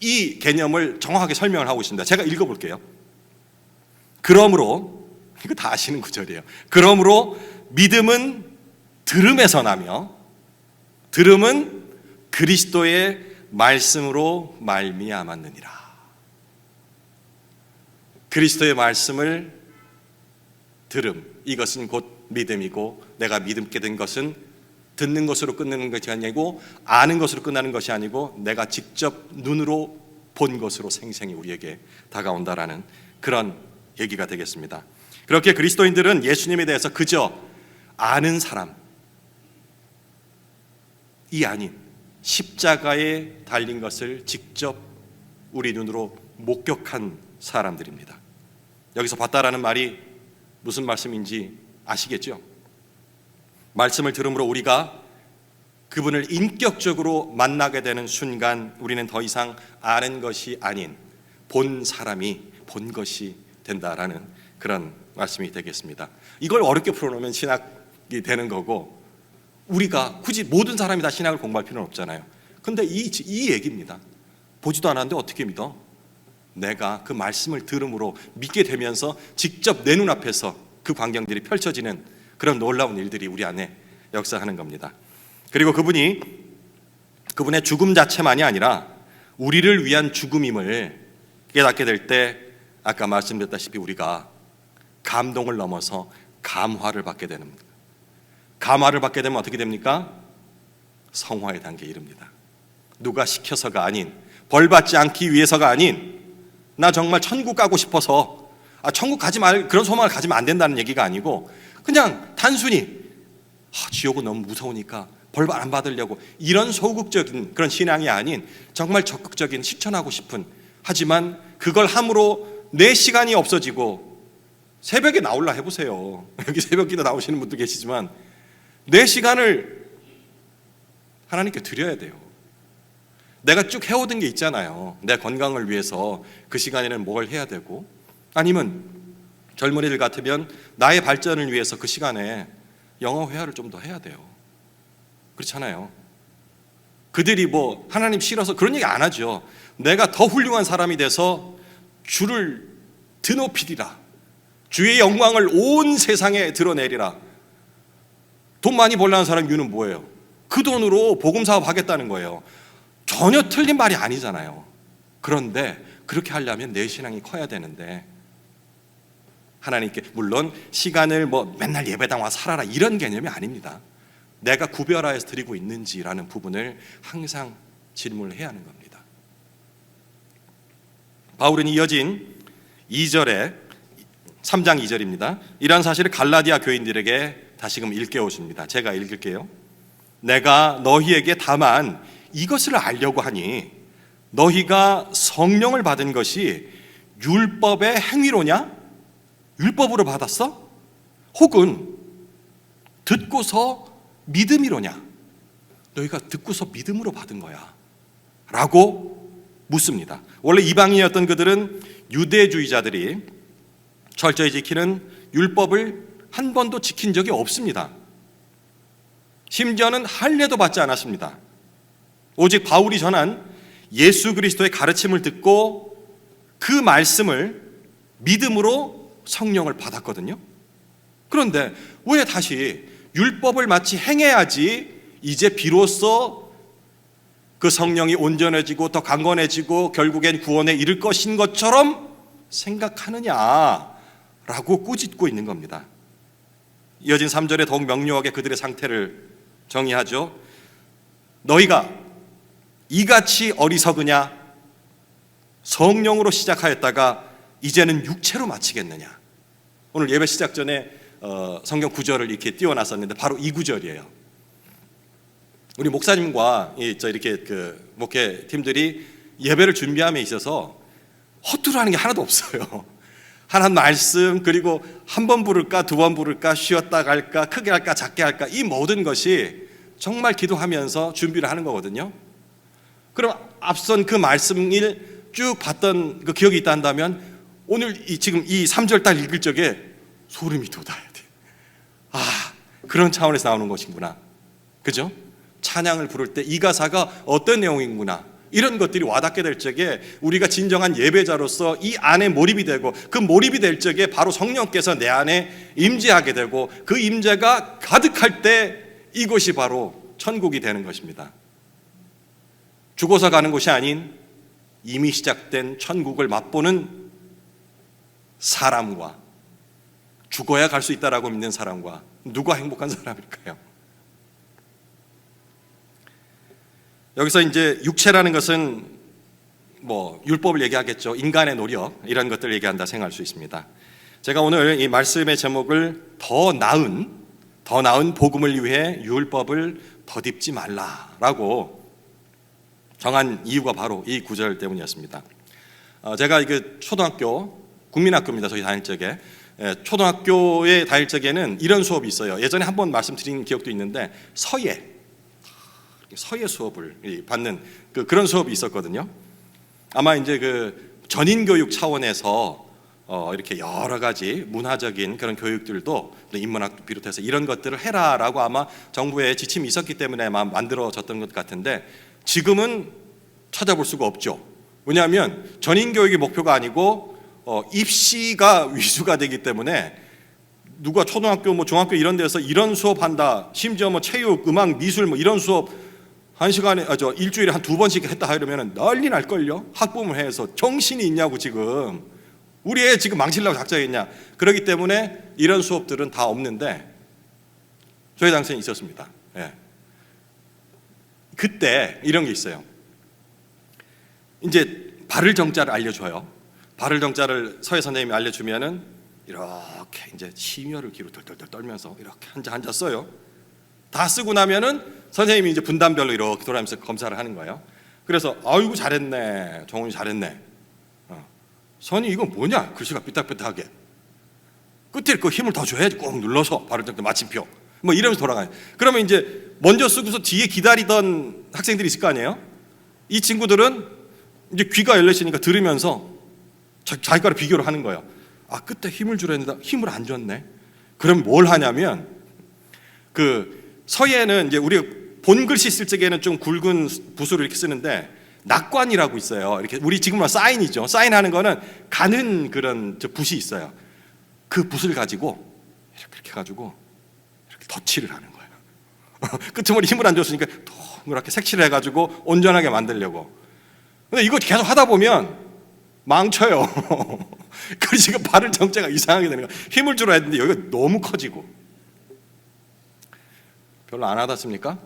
이 개념을 정확하게 설명을 하고 있습니다. 제가 읽어볼게요. 그러므로 이거 다 아시는 구절이에요. 그러므로 믿음은 들음에서 나며 들음은 그리스도의 말씀으로 말미암았느니라. 그리스도의 말씀을 들음, 이것은 곧 믿음이고 내가 믿음게 된 것은 듣는 것으로 끝내는 것이 아니고 아는 것으로 끝나는 것이 아니고 내가 직접 눈으로 본 것으로 생생히 우리에게 다가온다라는 그런 얘기가 되겠습니다. 그렇게 그리스도인들은 예수님에 대해서 그저 아는 사람이 아닌 십자가에 달린 것을 직접 우리 눈으로 목격한 사람들입니다. 여기서 봤다라는 말이 무슨 말씀인지 아시겠죠? 말씀을 들음으로 우리가 그분을 인격적으로 만나게 되는 순간 우리는 더 이상 아는 것이 아닌 본 사람이 본 것이 된다라는 그런 말씀이 되겠습니다. 이걸 어렵게 풀어놓으면 신학이 되는 거고 우리가 굳이 모든 사람이 다 신학을 공부할 필요는 없잖아요. 근데 이 얘기입니다. 보지도 않았는데 어떻게 믿어? 내가 그 말씀을 들음으로 믿게 되면서 직접 내 눈앞에서 그 광경들이 펼쳐지는 그런 놀라운 일들이 우리 안에 역사하는 겁니다. 그리고 그분의 죽음 자체만이 아니라 우리를 위한 죽음임을 깨닫게 될 때 아까 말씀드렸다시피 우리가 감동을 넘어서 감화를 받게 되는 겁니다. 감화를 받게 되면 어떻게 됩니까? 성화의 단계에 이릅니다. 누가 시켜서가 아닌 벌 받지 않기 위해서가 아닌 나 정말 천국 가고 싶어서 천국 가지 말 그런 소망을 가지면 안 된다는 얘기가 아니고 그냥 단순히 지옥은 너무 무서우니까 벌 안 받으려고 이런 소극적인 그런 신앙이 아닌 정말 적극적인 실천하고 싶은 하지만 그걸 함으로 내 시간이 없어지고 새벽에 나올라 해보세요. 여기 새벽기도 나오시는 분도 계시지만 내 시간을 하나님께 드려야 돼요. 내가 쭉 해오던 게 있잖아요. 내 건강을 위해서 그 시간에는 뭘 해야 되고 아니면 젊은이들 같으면 나의 발전을 위해서 그 시간에 영어 회화를 좀 더 해야 돼요. 그렇잖아요. 그들이 뭐 하나님 싫어서 그런 얘기 안 하죠. 내가 더 훌륭한 사람이 돼서 주를 드높이리라. 주의 영광을 온 세상에 드러내리라. 돈 많이 벌려는 사람 이유는 뭐예요? 그 돈으로 복음 사업 하겠다는 거예요. 전혀 틀린 말이 아니잖아요. 그런데 그렇게 하려면 내 신앙이 커야 되는데 하나님께 물론 시간을 뭐 맨날 예배당 와서 살아라 이런 개념이 아닙니다. 내가 구별하여서 드리고 있는지라는 부분을 항상 질문을 해야 하는 겁니다. 바울은 이어진 2절에 3장 2절입니다. 이러한 사실을 갈라디아 교인들에게 다시금 일깨워줍니다. 제가 읽을게요. 내가 너희에게 다만 이것을 알려고 하니 너희가 성령을 받은 것이 율법의 행위로냐? 율법으로 받았어? 혹은 듣고서 믿음이로냐? 너희가 듣고서 믿음으로 받은 거야 라고 묻습니다. 원래 이방인이었던 그들은 유대주의자들이 철저히 지키는 율법을 한 번도 지킨 적이 없습니다. 심지어는 할례도 받지 않았습니다. 오직 바울이 전한 예수 그리스도의 가르침을 듣고 그 말씀을 믿음으로 성령을 받았거든요. 그런데 왜 다시 율법을 마치 행해야지 이제 비로소 그 성령이 온전해지고 더 강건해지고 결국엔 구원에 이를 것인 것처럼 생각하느냐라고 꾸짖고 있는 겁니다. 이어진 3절에 더욱 명료하게 그들의 상태를 정의하죠. 너희가 이같이 어리석으냐? 성령으로 시작하였다가 이제는 육체로 마치겠느냐? 오늘 예배 시작 전에 성경 구절을 이렇게 띄워놨었는데 바로 이 구절이에요. 우리 목사님과 이렇게 그 목회 팀들이 예배를 준비함에 있어서 허투루하는 게 하나도 없어요. 하나님 말씀 그리고 한 번 부를까 두 번 부를까 쉬었다 갈까 크게 할까 작게 할까 이 모든 것이 정말 기도하면서 준비를 하는 거거든요. 그럼 앞선 그 말씀을 쭉 봤던 그 기억이 있다 한다면 오늘 지금 이 3절 딱 읽을 적에 소름이 돋아야 돼. 그런 차원에서 나오는 것이구나. 그죠? 찬양을 부를 때 이 가사가 어떤 내용이구나. 이런 것들이 와닿게 될 적에 우리가 진정한 예배자로서 이 안에 몰입이 되고 그 몰입이 될 적에 바로 성령께서 내 안에 임재하게 되고 그 임재가 가득할 때 이것이 바로 천국이 되는 것입니다. 죽어서 가는 곳이 아닌 이미 시작된 천국을 맛보는 사람과 죽어야 갈 수 있다라고 믿는 사람과 누가 행복한 사람일까요? 여기서 이제 육체라는 것은 뭐 율법을 얘기하겠죠. 인간의 노력 이런 것들을 얘기한다 생각할 수 있습니다. 제가 오늘 이 말씀의 제목을 더 나은 복음을 위해 율법을 덧입지 말라라고 정한 이유가 바로 이 구절 때문이었습니다. 제가 이게 초등학교 국민학교입니다. 저희 다닐 적에 초등학교에 다닐 적에는 이런 수업이 있어요. 예전에 한번 말씀드린 기억도 있는데 서예 수업을 받는 그런 수업이 있었거든요. 아마 이제 그 전인교육 차원에서 이렇게 여러 가지 문화적인 그런 교육들도 인문학 비롯해서 이런 것들을 해라라고 아마 정부의 지침이 있었기 때문에 아마 만들어졌던 것 같은데 지금은 찾아볼 수가 없죠. 왜냐하면 전인교육이 목표가 아니고 입시가 위주가 되기 때문에 누가 초등학교 뭐 중학교 이런 데서 이런 수업한다 심지어 뭐 체육 음악 미술 뭐 이런 수업 한 시간에 일주일에 한 2번씩 했다 이러면 난리 날걸요. 학부모회에서 정신이 있냐고 지금 우리 애 지금 망치려고 작정했냐. 그렇기 때문에 이런 수업들은 다 없는데 저희 당시에 있었습니다. 그때 이런 게 있어요. 이제 발을 정자를 알려줘요. 발을 정자를 서예 선생님이 알려주면은 이렇게 이제 심혈을 기로 덜덜덜 떨면서 이렇게 한자 써요. 다 쓰고 나면은 선생님이 이제 분단별로 이렇게 돌아가면서 검사를 하는 거예요. 그래서 아이고 잘했네, 정훈이 잘했네. 선이 이건 뭐냐? 글씨가 삐딱삐딱하게. 끝에 그 힘을 더 줘야지. 꼭 눌러서 발을 정자 마침표. 뭐 이러면서 돌아가요. 그러면 이제 먼저 쓰고서 뒤에 기다리던 학생들이 있을 거 아니에요? 이 친구들은 이제 귀가 열려있으니까 들으면서 자기과를 비교를 하는 거예요. 아, 끝에 힘을 주려 했는데 힘을 안 줬네. 그럼 뭘 하냐면 그 서예는 이제 우리가 본 글씨 쓸 적에는 좀 굵은 붓으로 이렇게 쓰는데 낙관이라고 있어요. 이렇게 우리 지금 말 사인이죠. 사인하는 거는 가는 그런 붓이 있어요. 그 붓을 가지고 이렇게 가지고 이렇게 덧칠을 하는 거예요. 끄트머리 힘을 안 줬으니까 동그랗게 색칠을 해가지고 온전하게 만들려고. 근데 이거 계속 하다 보면 망쳐요. 글씨가 발을 정자가 이상하게 되는 거야. 힘을 주려 했는데 여기가 너무 커지고. 별로 안 와닿습니까?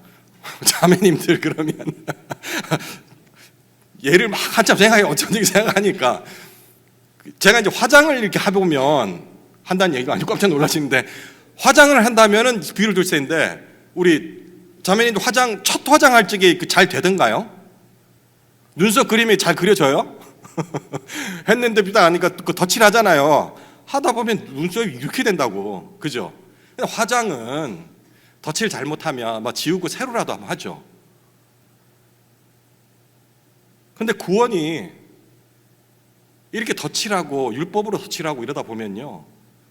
자매님들 그러면 얘를 막 한참 생각해 어쩐지 생각하니까 제가 이제 화장을 이렇게 해보면 한다는 얘기가 아니고 깜짝 놀라시는데 화장을 한다면은 비율을 둘 텐데 우리 자매님도 첫 화장할 적에 잘 되던가요? 눈썹 그림이 잘 그려져요? 했는데 비딱 하니까 그 덧칠하잖아요. 하다 보면 눈썹이 이렇게 된다고, 그죠? 화장은 덧칠 잘못하면 막 지우고 새로라도 한번 하죠. 근데 구원이 이렇게 덧칠하고 율법으로 덧칠하고 이러다 보면요,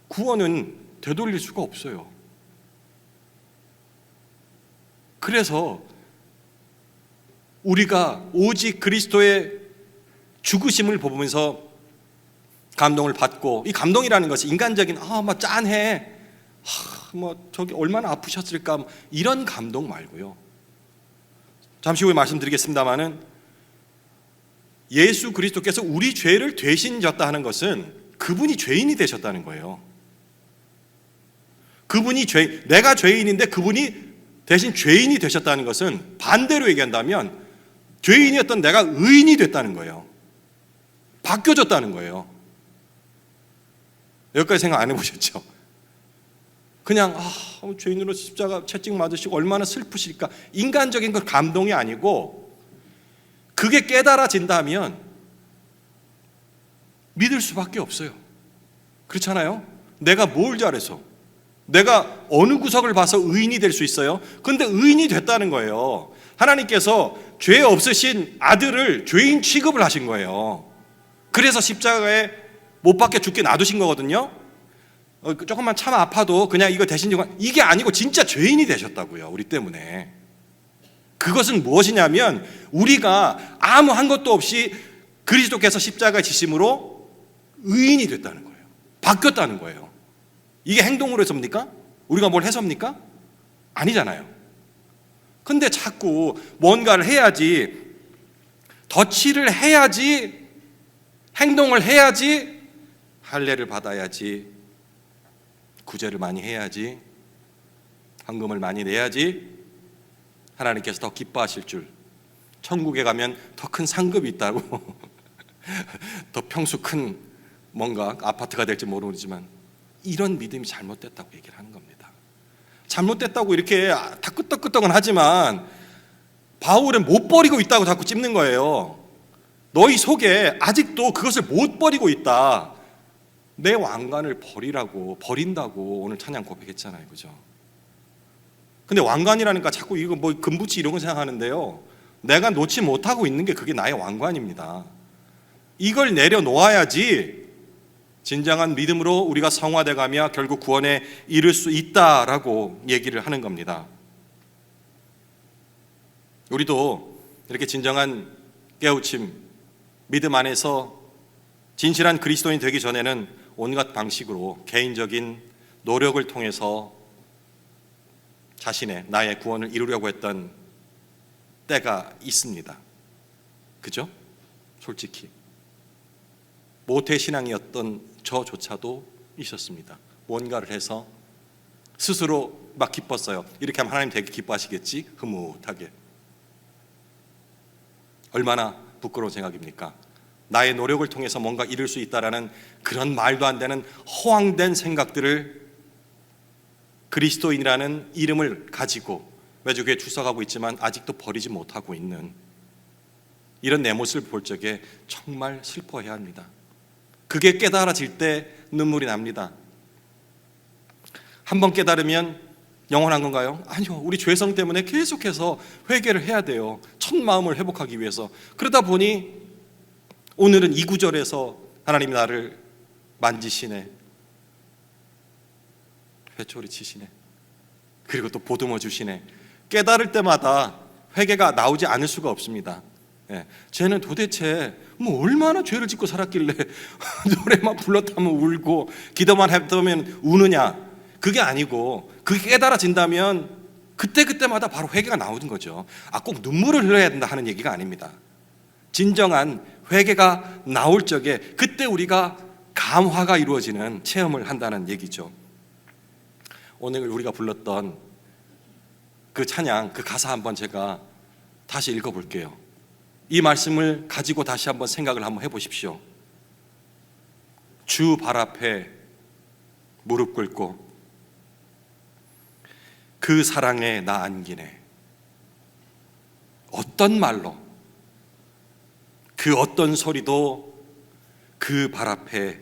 구원은 되돌릴 수가 없어요. 그래서 우리가 오직 그리스도의 죽으심을 보면서 감동을 받고, 이 감동이라는 것이 인간적인 막 짠해, 뭐 저기 얼마나 아프셨을까, 이런 감동 말고요. 잠시 후에 말씀드리겠습니다마는 예수 그리스도께서 우리 죄를 대신 졌다 하는 것은 그분이 죄인이 되셨다는 거예요. 그분이 내가 죄인인데 그분이 대신 죄인이 되셨다는 것은 반대로 얘기한다면 죄인이었던 내가 의인이 됐다는 거예요. 바뀌어졌다는 거예요. 여기까지 생각 안 해보셨죠? 그냥 죄인으로 십자가 채찍 맞으시고 얼마나 슬프실까, 인간적인 그 감동이 아니고 그게 깨달아진다면 믿을 수밖에 없어요. 그렇잖아요? 내가 뭘 잘해서, 내가 어느 구석을 봐서 의인이 될 수 있어요? 근데 의인이 됐다는 거예요. 하나님께서 죄 없으신 아들을 죄인 취급을 하신 거예요. 그래서 십자가에 못 박혀 죽게 놔두신 거거든요. 조금만 참 아파도 그냥 이거 대신 이게 아니고 진짜 죄인이 되셨다고요. 우리 때문에. 그것은 무엇이냐면 우리가 아무 한 것도 없이 그리스도께서 십자가에 지심으로 의인이 됐다는 거예요. 바뀌었다는 거예요. 이게 행동으로 해서입니까? 우리가 뭘 해서입니까? 아니잖아요. 근데 자꾸 뭔가를 해야지, 덧칠을 해야지, 행동을 해야지, 할례를 받아야지, 구제를 많이 해야지, 헌금을 많이 내야지 하나님께서 더 기뻐하실 줄, 천국에 가면 더 큰 상급이 있다고 더 평수 큰 뭔가 아파트가 될지 모르지만 이런 믿음이 잘못됐다고 얘기를 하는 겁니다. 잘못됐다고 이렇게 다 끄떡끄떡은 하지만 바울은 못 버리고 있다고 자꾸 찝는 거예요. 너희 속에 아직도 그것을 못 버리고 있다. 내 왕관을 버린다고 오늘 찬양 고백했잖아요. 그죠? 근데 왕관이라니까 자꾸 이거 뭐 금붙이 이런 거 생각하는데요. 내가 놓지 못하고 있는 게 그게 나의 왕관입니다. 이걸 내려놓아야지 진정한 믿음으로 우리가 성화돼 가며 결국 구원에 이를 수 있다라고 얘기를 하는 겁니다. 우리도 이렇게 진정한 깨우침, 믿음 안에서 진실한 그리스도인이 되기 전에는 온갖 방식으로 개인적인 노력을 통해서 나의 구원을 이루려고 했던 때가 있습니다. 그죠? 솔직히 모태신앙이었던 저조차도 있었습니다. 뭔가를 해서 스스로 막 기뻤어요. 이렇게 하면 하나님 되게 기뻐하시겠지? 흐뭇하게. 얼마나 부끄러운 생각입니까? 나의 노력을 통해서 뭔가 이룰 수 있다라는 그런 말도 안 되는 허황된 생각들을 그리스도인이라는 이름을 가지고 매주 교회에 출석하고 있지만 아직도 버리지 못하고 있는 이런 내 모습을 볼 적에 정말 슬퍼해야 합니다. 그게 깨달아질 때 눈물이 납니다. 한번 깨달으면 영원한 건가요? 아니요. 우리 죄성 때문에 계속해서 회개를 해야 돼요. 첫 마음을 회복하기 위해서. 그러다 보니 오늘은 이 구절에서 하나님이 나를 만지시네, 회초리 치시네, 그리고 또 보듬어 주시네. 깨달을 때마다 회개가 나오지 않을 수가 없습니다. 쟤는 도대체 뭐 얼마나 죄를 짓고 살았길래 노래만 불렀다면 울고 기도만 했다면 우느냐. 그게 아니고 그게 깨달아진다면 그때마다 바로 회개가 나오는 거죠. 꼭 눈물을 흘려야 된다 하는 얘기가 아닙니다. 진정한 회개가 나올 적에 그때 우리가 감화가 이루어지는 체험을 한다는 얘기죠. 오늘 우리가 불렀던 그 찬양, 그 가사 한번 제가 다시 읽어볼게요. 이 말씀을 가지고 다시 한번 생각을 한번 해보십시오. 주 발 앞에 무릎 꿇고 그 사랑에 나 안기네. 어떤 말로, 그 어떤 소리도 그 발 앞에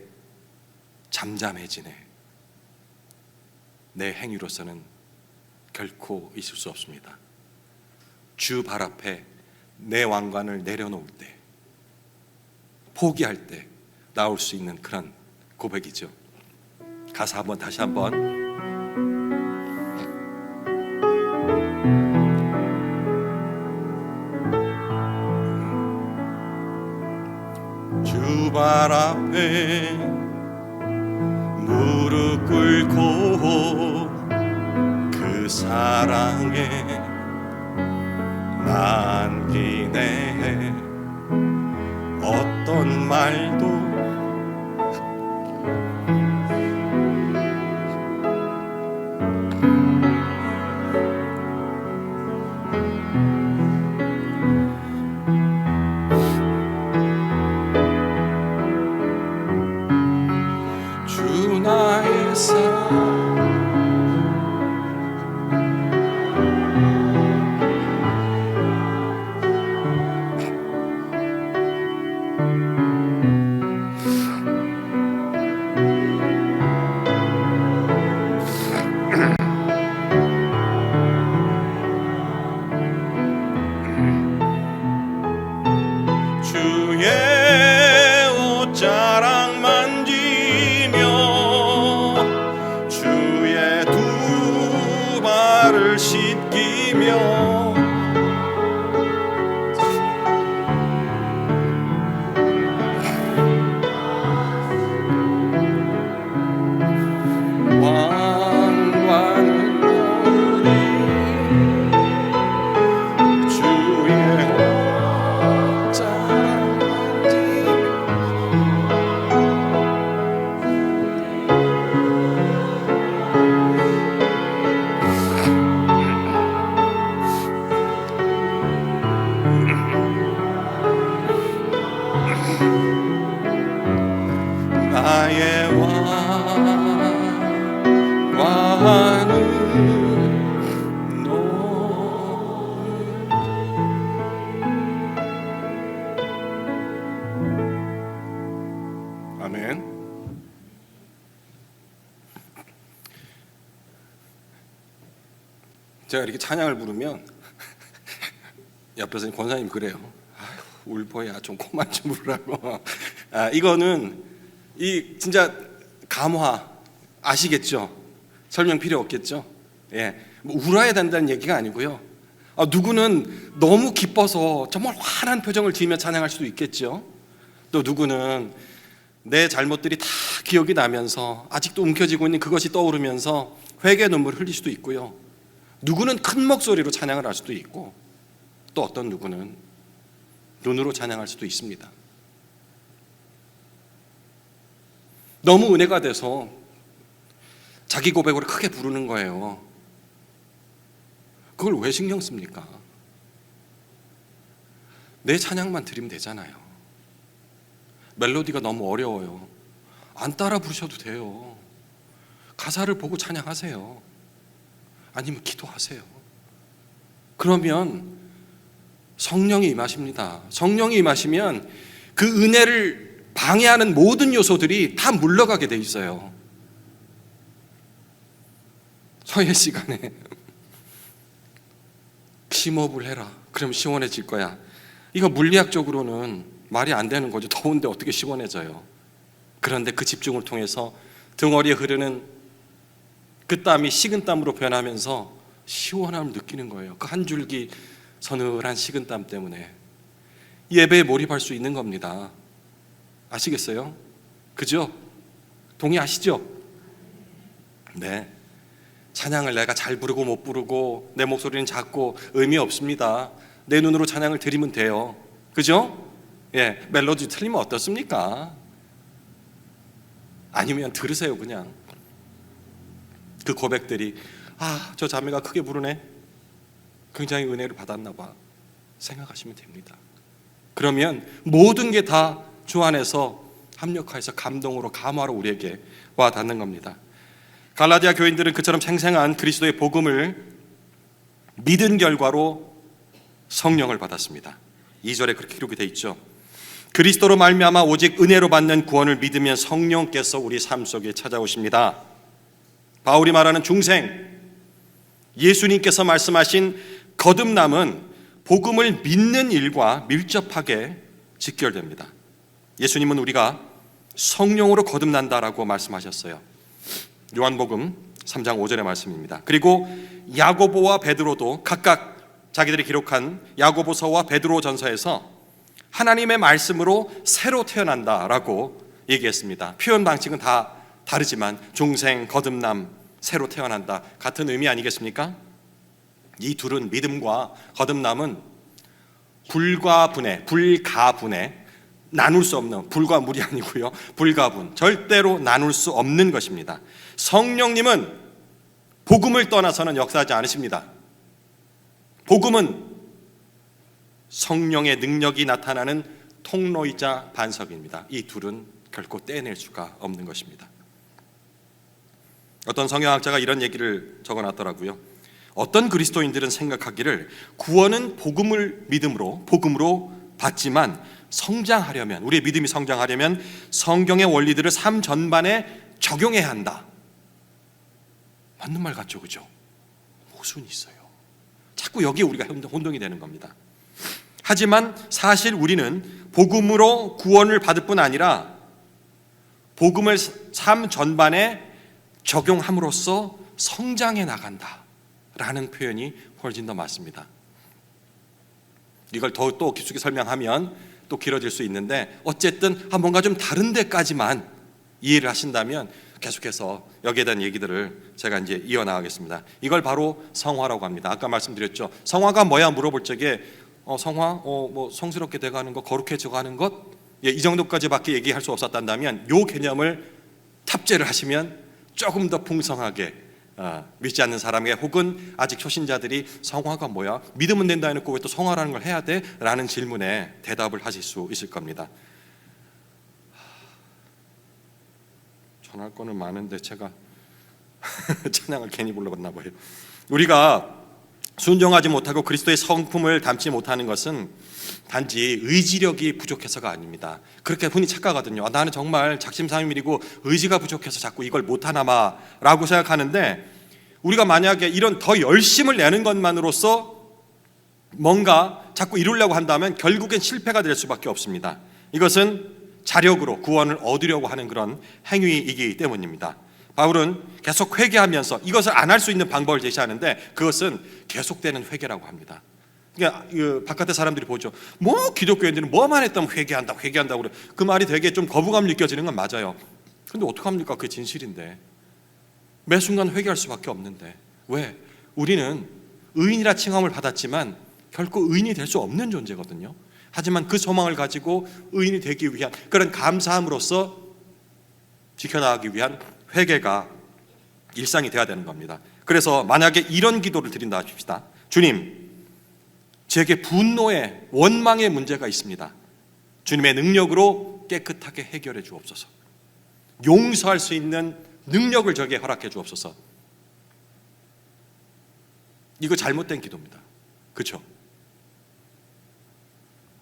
잠잠해지네. 내 행위로서는 결코 있을 수 없습니다. 주 발 앞에 내 왕관을 내려놓을 때, 포기할 때 나올 수 있는 그런 고백이죠. 가사 한번 다시 한번. 주 발 앞에 무릎 꿇고 그 사랑에 안기네. 어떤 말도 주 나의 사랑 주의 옷자락 만지며 주의 두 발을 씻기며 왕관을 노리 주의 옷자락 나의 왕관을 아멘. 제가 이렇게 찬양을 부르면 옆에서 권사님 그래요. 아유, 울보야 좀 그만 좀 부르라고. 이거는 이 진짜 감화 아시겠죠? 설명 필요 없겠죠? 뭐 울어야 된다는 얘기가 아니고요. 누구는 너무 기뻐서 정말 환한 표정을 지으며 찬양할 수도 있겠죠. 또 누구는 내 잘못들이 다 기억이 나면서 아직도 움켜쥐고 있는 그것이 떠오르면서 회개 눈물을 흘릴 수도 있고요. 누구는 큰 목소리로 찬양을 할 수도 있고, 또 어떤 누구는 눈으로 찬양할 수도 있습니다. 너무 은혜가 돼서 자기 고백으로 크게 부르는 거예요. 그걸 왜 신경 씁니까? 내 찬양만 드리면 되잖아요. 멜로디가 너무 어려워요. 안 따라 부르셔도 돼요. 가사를 보고 찬양하세요. 아니면 기도하세요. 그러면 성령이 임하십니다. 성령이 임하시면 그 은혜를 방해하는 모든 요소들이 다 물러가게 돼 있어요. 서예 시간에 심호흡을 해라. 그럼 시원해질 거야. 이거 물리학적으로는 말이 안 되는 거죠. 더운데 어떻게 시원해져요? 그런데 그 집중을 통해서 등허리에 흐르는 그 땀이 식은땀으로 변하면서 시원함을 느끼는 거예요. 그 한 줄기 서늘한 식은땀 때문에 예배에 몰입할 수 있는 겁니다. 아시겠어요? 그죠? 동의하시죠? 네. 찬양을 내가 잘 부르고 못 부르고 내 목소리는 작고 의미 없습니다. 내 눈으로 찬양을 드리면 돼요. 그죠? 예, 멜로디 틀리면 어떻습니까? 아니면 들으세요. 그냥 그 고백들이 저 자매가 크게 부르네, 굉장히 은혜를 받았나 봐 생각하시면 됩니다. 그러면 모든 게 다 주 안에서 합력하여서 감동으로 감화로 우리에게 와 닿는 겁니다. 갈라디아 교인들은 그처럼 생생한 그리스도의 복음을 믿은 결과로 성령을 받았습니다. 2절에 그렇게 기록이 되어 있죠. 그리스도로 말미암아 오직 은혜로 받는 구원을 믿으면 성령께서 우리 삶 속에 찾아오십니다. 바울이 말하는 중생, 예수님께서 말씀하신 거듭남은 복음을 믿는 일과 밀접하게 직결됩니다. 예수님은 우리가 성령으로 거듭난다라고 말씀하셨어요. 요한복음 3장 5절의 말씀입니다. 그리고 야고보와 베드로도 각각 자기들이 기록한 야고보서와 베드로 전서에서 하나님의 말씀으로 새로 태어난다라고 얘기했습니다. 표현 방식은 다 다르지만 중생, 거듭남, 새로 태어난다 같은 의미 아니겠습니까? 이 둘은, 믿음과 거듭남은 불가분해 나눌 수 없는, 불과 물이 아니고요, 불가분, 절대로 나눌 수 없는 것입니다. 성령님은 복음을 떠나서는 역사하지 않으십니다. 복음은 성령의 능력이 나타나는 통로이자 반석입니다. 이 둘은 결코 떼낼 수가 없는 것입니다. 어떤 성경학자가 이런 얘기를 적어놨더라고요. 어떤 그리스도인들은 생각하기를 구원은 복음으로 받지만 성장하려면, 우리의 믿음이 성장하려면 성경의 원리들을 삶 전반에 적용해야 한다. 맞는 말 같죠, 그죠? 모순이 있어요. 자꾸 여기에 우리가 혼동이 되는 겁니다. 하지만 사실 우리는 복음으로 구원을 받을 뿐 아니라 복음을 삶 전반에 적용함으로써 성장해 나간다라는 표현이 훨씬 더 맞습니다. 이걸 또 깊숙이 설명하면 또 길어질 수 있는데, 어쨌든 뭔가 좀 다른 데까지만 이해를 하신다면 계속해서 여기에 대한 얘기들을 제가 이제 이어나가겠습니다. 이걸 바로 성화라고 합니다. 아까 말씀드렸죠. 성화가 뭐야 물어볼 적에 성화, 뭐 성스럽게 돼가는 것, 거룩해져가는 것, 이 정도까지밖에 얘기할 수 없었단다면 이 개념을 탑재를 하시면 조금 더 풍성하게 믿지 않는 사람에게, 혹은 아직 초신자들이 성화가 뭐야? 믿으면 된다 해놓고 왜 또 성화라는 걸 해야 돼? 라는 질문에 대답을 하실 수 있을 겁니다. 전할 거는 많은데 제가 찬양을 괜히 불러봤나 봐요. 우리가 순종하지 못하고 그리스도의 성품을 담지 못하는 것은 단지 의지력이 부족해서가 아닙니다. 그렇게 흔히 착각하거든요. 나는 정말 작심삼일이고 의지가 부족해서 자꾸 이걸 못하나마 라고 생각하는데, 우리가 만약에 이런 더 열심을 내는 것만으로써 뭔가 자꾸 이루려고 한다면 결국엔 실패가 될 수밖에 없습니다. 이것은 자력으로 구원을 얻으려고 하는 그런 행위이기 때문입니다. 바울은 계속 회개하면서 이것을 안 할 수 있는 방법을 제시하는데, 그것은 계속되는 회개라고 합니다. 그러니까 바깥의 사람들이 보죠. 뭐 기독교인들은 뭐만 했다면 회개한다고 그래. 그 말이 되게 좀 거부감 느껴지는 건 맞아요. 근데 어떡합니까? 그게 진실인데. 매 순간 회개할 수밖에 없는데. 왜? 우리는 의인이라 칭함을 받았지만 결코 의인이 될 수 없는 존재거든요. 하지만 그 소망을 가지고 의인이 되기 위한 그런 감사함으로써 지켜나가기 위한 회개가 일상이 되어야 되는 겁니다. 그래서 만약에 이런 기도를 드린다 하십시다. 주님, 제게 분노의 원망의 문제가 있습니다. 주님의 능력으로 깨끗하게 해결해 주옵소서. 용서할 수 있는 능력을 저에게 허락해 주옵소서. 이거 잘못된 기도입니다. 그렇죠?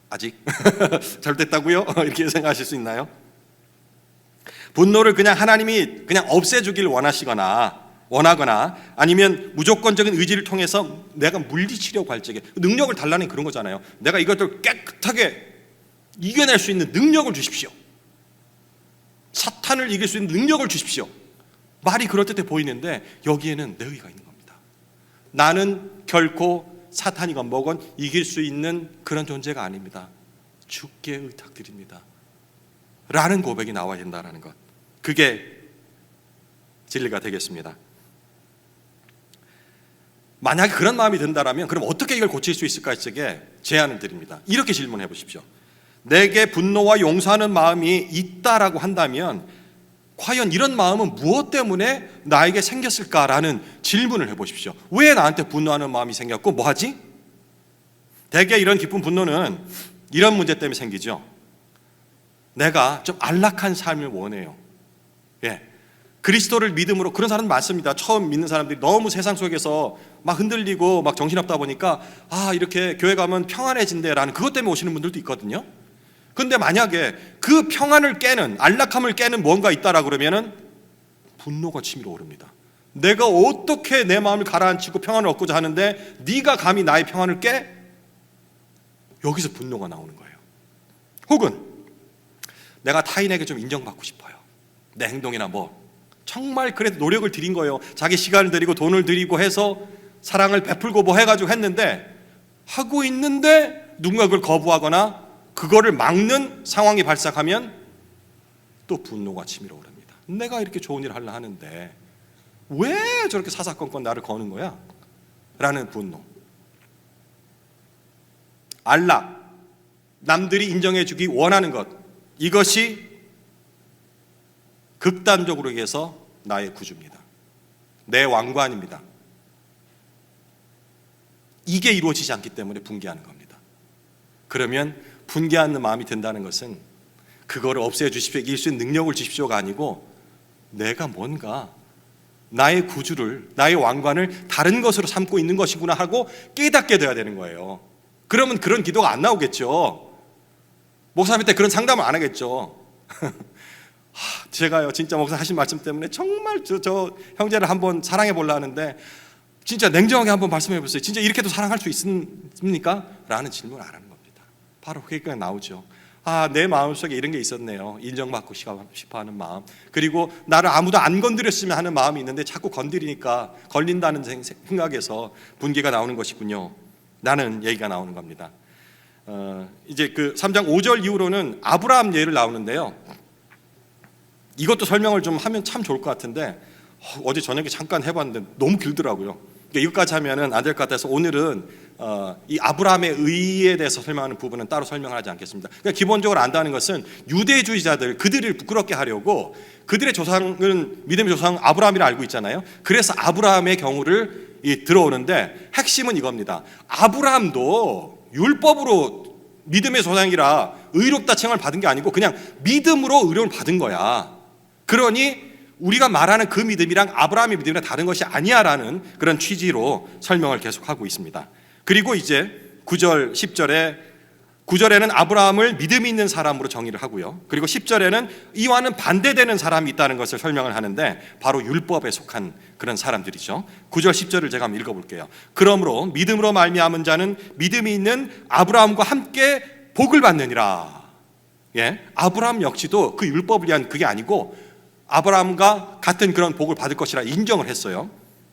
아직 잘못됐다고요? 이렇게 생각하실 수 있나요? 분노를 그냥 하나님이 그냥 없애주길 원하거나 아니면 무조건적인 의지를 통해서 내가 물리치려고 할 적에 능력을 달라는 그런 거잖아요. 내가 이것들 깨끗하게 이겨낼 수 있는 능력을 주십시오. 사탄을 이길 수 있는 능력을 주십시오. 말이 그럴듯해 보이는데 여기에는 내 의가 있는 겁니다. 나는 결코 사탄이건 뭐건 이길 수 있는 그런 존재가 아닙니다. 주께 의탁드립니다 라는 고백이 나와야 된다는 것, 그게 진리가 되겠습니다. 만약에 그런 마음이 든다면 그럼 어떻게 이걸 고칠 수 있을까 쪽에 제안을 드립니다. 이렇게 질문해 보십시오. 내게 분노와 용서하는 마음이 있다라고 한다면 과연 이런 마음은 무엇 때문에 나에게 생겼을까라는 질문을 해보십시오. 왜 나한테 분노하는 마음이 생겼고 뭐하지? 대개 이런 깊은 분노는 이런 문제 때문에 생기죠. 내가 좀 안락한 삶을 원해요. 그리스도를 믿음으로, 그런 사람 많습니다. 처음 믿는 사람들이 너무 세상 속에서 막 흔들리고 막 정신없다 보니까 이렇게 교회 가면 평안해진대라는 그것 때문에 오시는 분들도 있거든요. 근데 만약에 그 평안을 깨는, 안락함을 깨는 뭔가 있다라 그러면은 분노가 치밀어 오릅니다. 내가 어떻게 내 마음을 가라앉히고 평안을 얻고자 하는데 네가 감히 나의 평안을 깨? 여기서 분노가 나오는 거예요. 혹은 내가 타인에게 좀 인정받고 싶어요. 내 행동이나 정말 그래도 노력을 들인 거예요. 자기 시간을 들이고 돈을 들이고 해서 사랑을 베풀고 해가지고 했는데, 하고 있는데 누군가 그걸 거부하거나 그거를 막는 상황이 발생하면 또 분노가 치밀어 오릅니다. 내가 이렇게 좋은 일을 하려 하는데 왜 저렇게 사사건건 나를 거는 거야? 라는 분노. 안락, 남들이 인정해 주기 원하는 것, 이것이 극단적으로 얘기해서 나의 구주입니다. 내 왕관입니다. 이게 이루어지지 않기 때문에 분개하는 겁니다. 그러면 분개하는 마음이 든다는 것은 그거를 없애주십시오, 이길 수 있는 능력을 주십시오가 아니고 내가 뭔가 나의 구주를, 나의 왕관을 다른 것으로 삼고 있는 것이구나 하고 깨닫게 돼야 되는 거예요. 그러면 그런 기도가 안 나오겠죠. 목사님한테 그런 상담을 안 하겠죠. 제가요 진짜 목사 하신 말씀 때문에 정말 저 형제를 한번 사랑해 보려 하는데 진짜 냉정하게 한번 말씀해 보세요. 진짜 이렇게도 사랑할 수 있습니까? 라는 질문을 안 하는 겁니다. 바로 그게 나오죠. 내 마음속에 이런 게 있었네요. 인정받고 싶어하는 마음, 그리고 나를 아무도 안 건드렸으면 하는 마음이 있는데 자꾸 건드리니까 걸린다는 생각에서 분개가 나오는 것이군요 라는 얘기가 나오는 겁니다. 이제 그 3장 5절 이후로는 아브라함 예를 나오는데요, 이것도 설명을 좀 하면 참 좋을 것 같은데 어제 저녁에 잠깐 해봤는데 너무 길더라고요. 이것까지 하면은 안 될 것 같아서 오늘은 이 아브라함의 의에 대해서 설명하는 부분은 따로 설명을 하지 않겠습니다. 그러니까 기본적으로 안다는 것은 유대주의자들, 그들을 부끄럽게 하려고 그들의 조상은, 믿음의 조상 아브라함이라 알고 있잖아요. 그래서 아브라함의 경우를 들어오는데 핵심은 이겁니다. 아브라함도 율법으로 믿음의 조상이라 의롭다 칭을 받은 게 아니고 그냥 믿음으로 의로움을 받은 거야. 그러니 우리가 말하는 그 믿음이랑 아브라함의 믿음이랑 다른 것이 아니야라는 그런 취지로 설명을 계속하고 있습니다. 그리고 이제 9절, 10절에 9절에는 아브라함을 믿음이 있는 사람으로 정의를 하고요. 그리고 10절에는 이와는 반대되는 사람이 있다는 것을 설명을 하는데 바로 율법에 속한 그런 사람들이죠. 9절, 10절을 제가 한번 읽어볼게요. 그러므로 믿음으로 말미암은 자는 믿음이 있는 아브라함과 함께 복을 받느니라. 아브라함 역시도 그 율법을 위한 그게 아니고 아브라함과 같은 그런 복을 받을 것이라 인정을 했어요.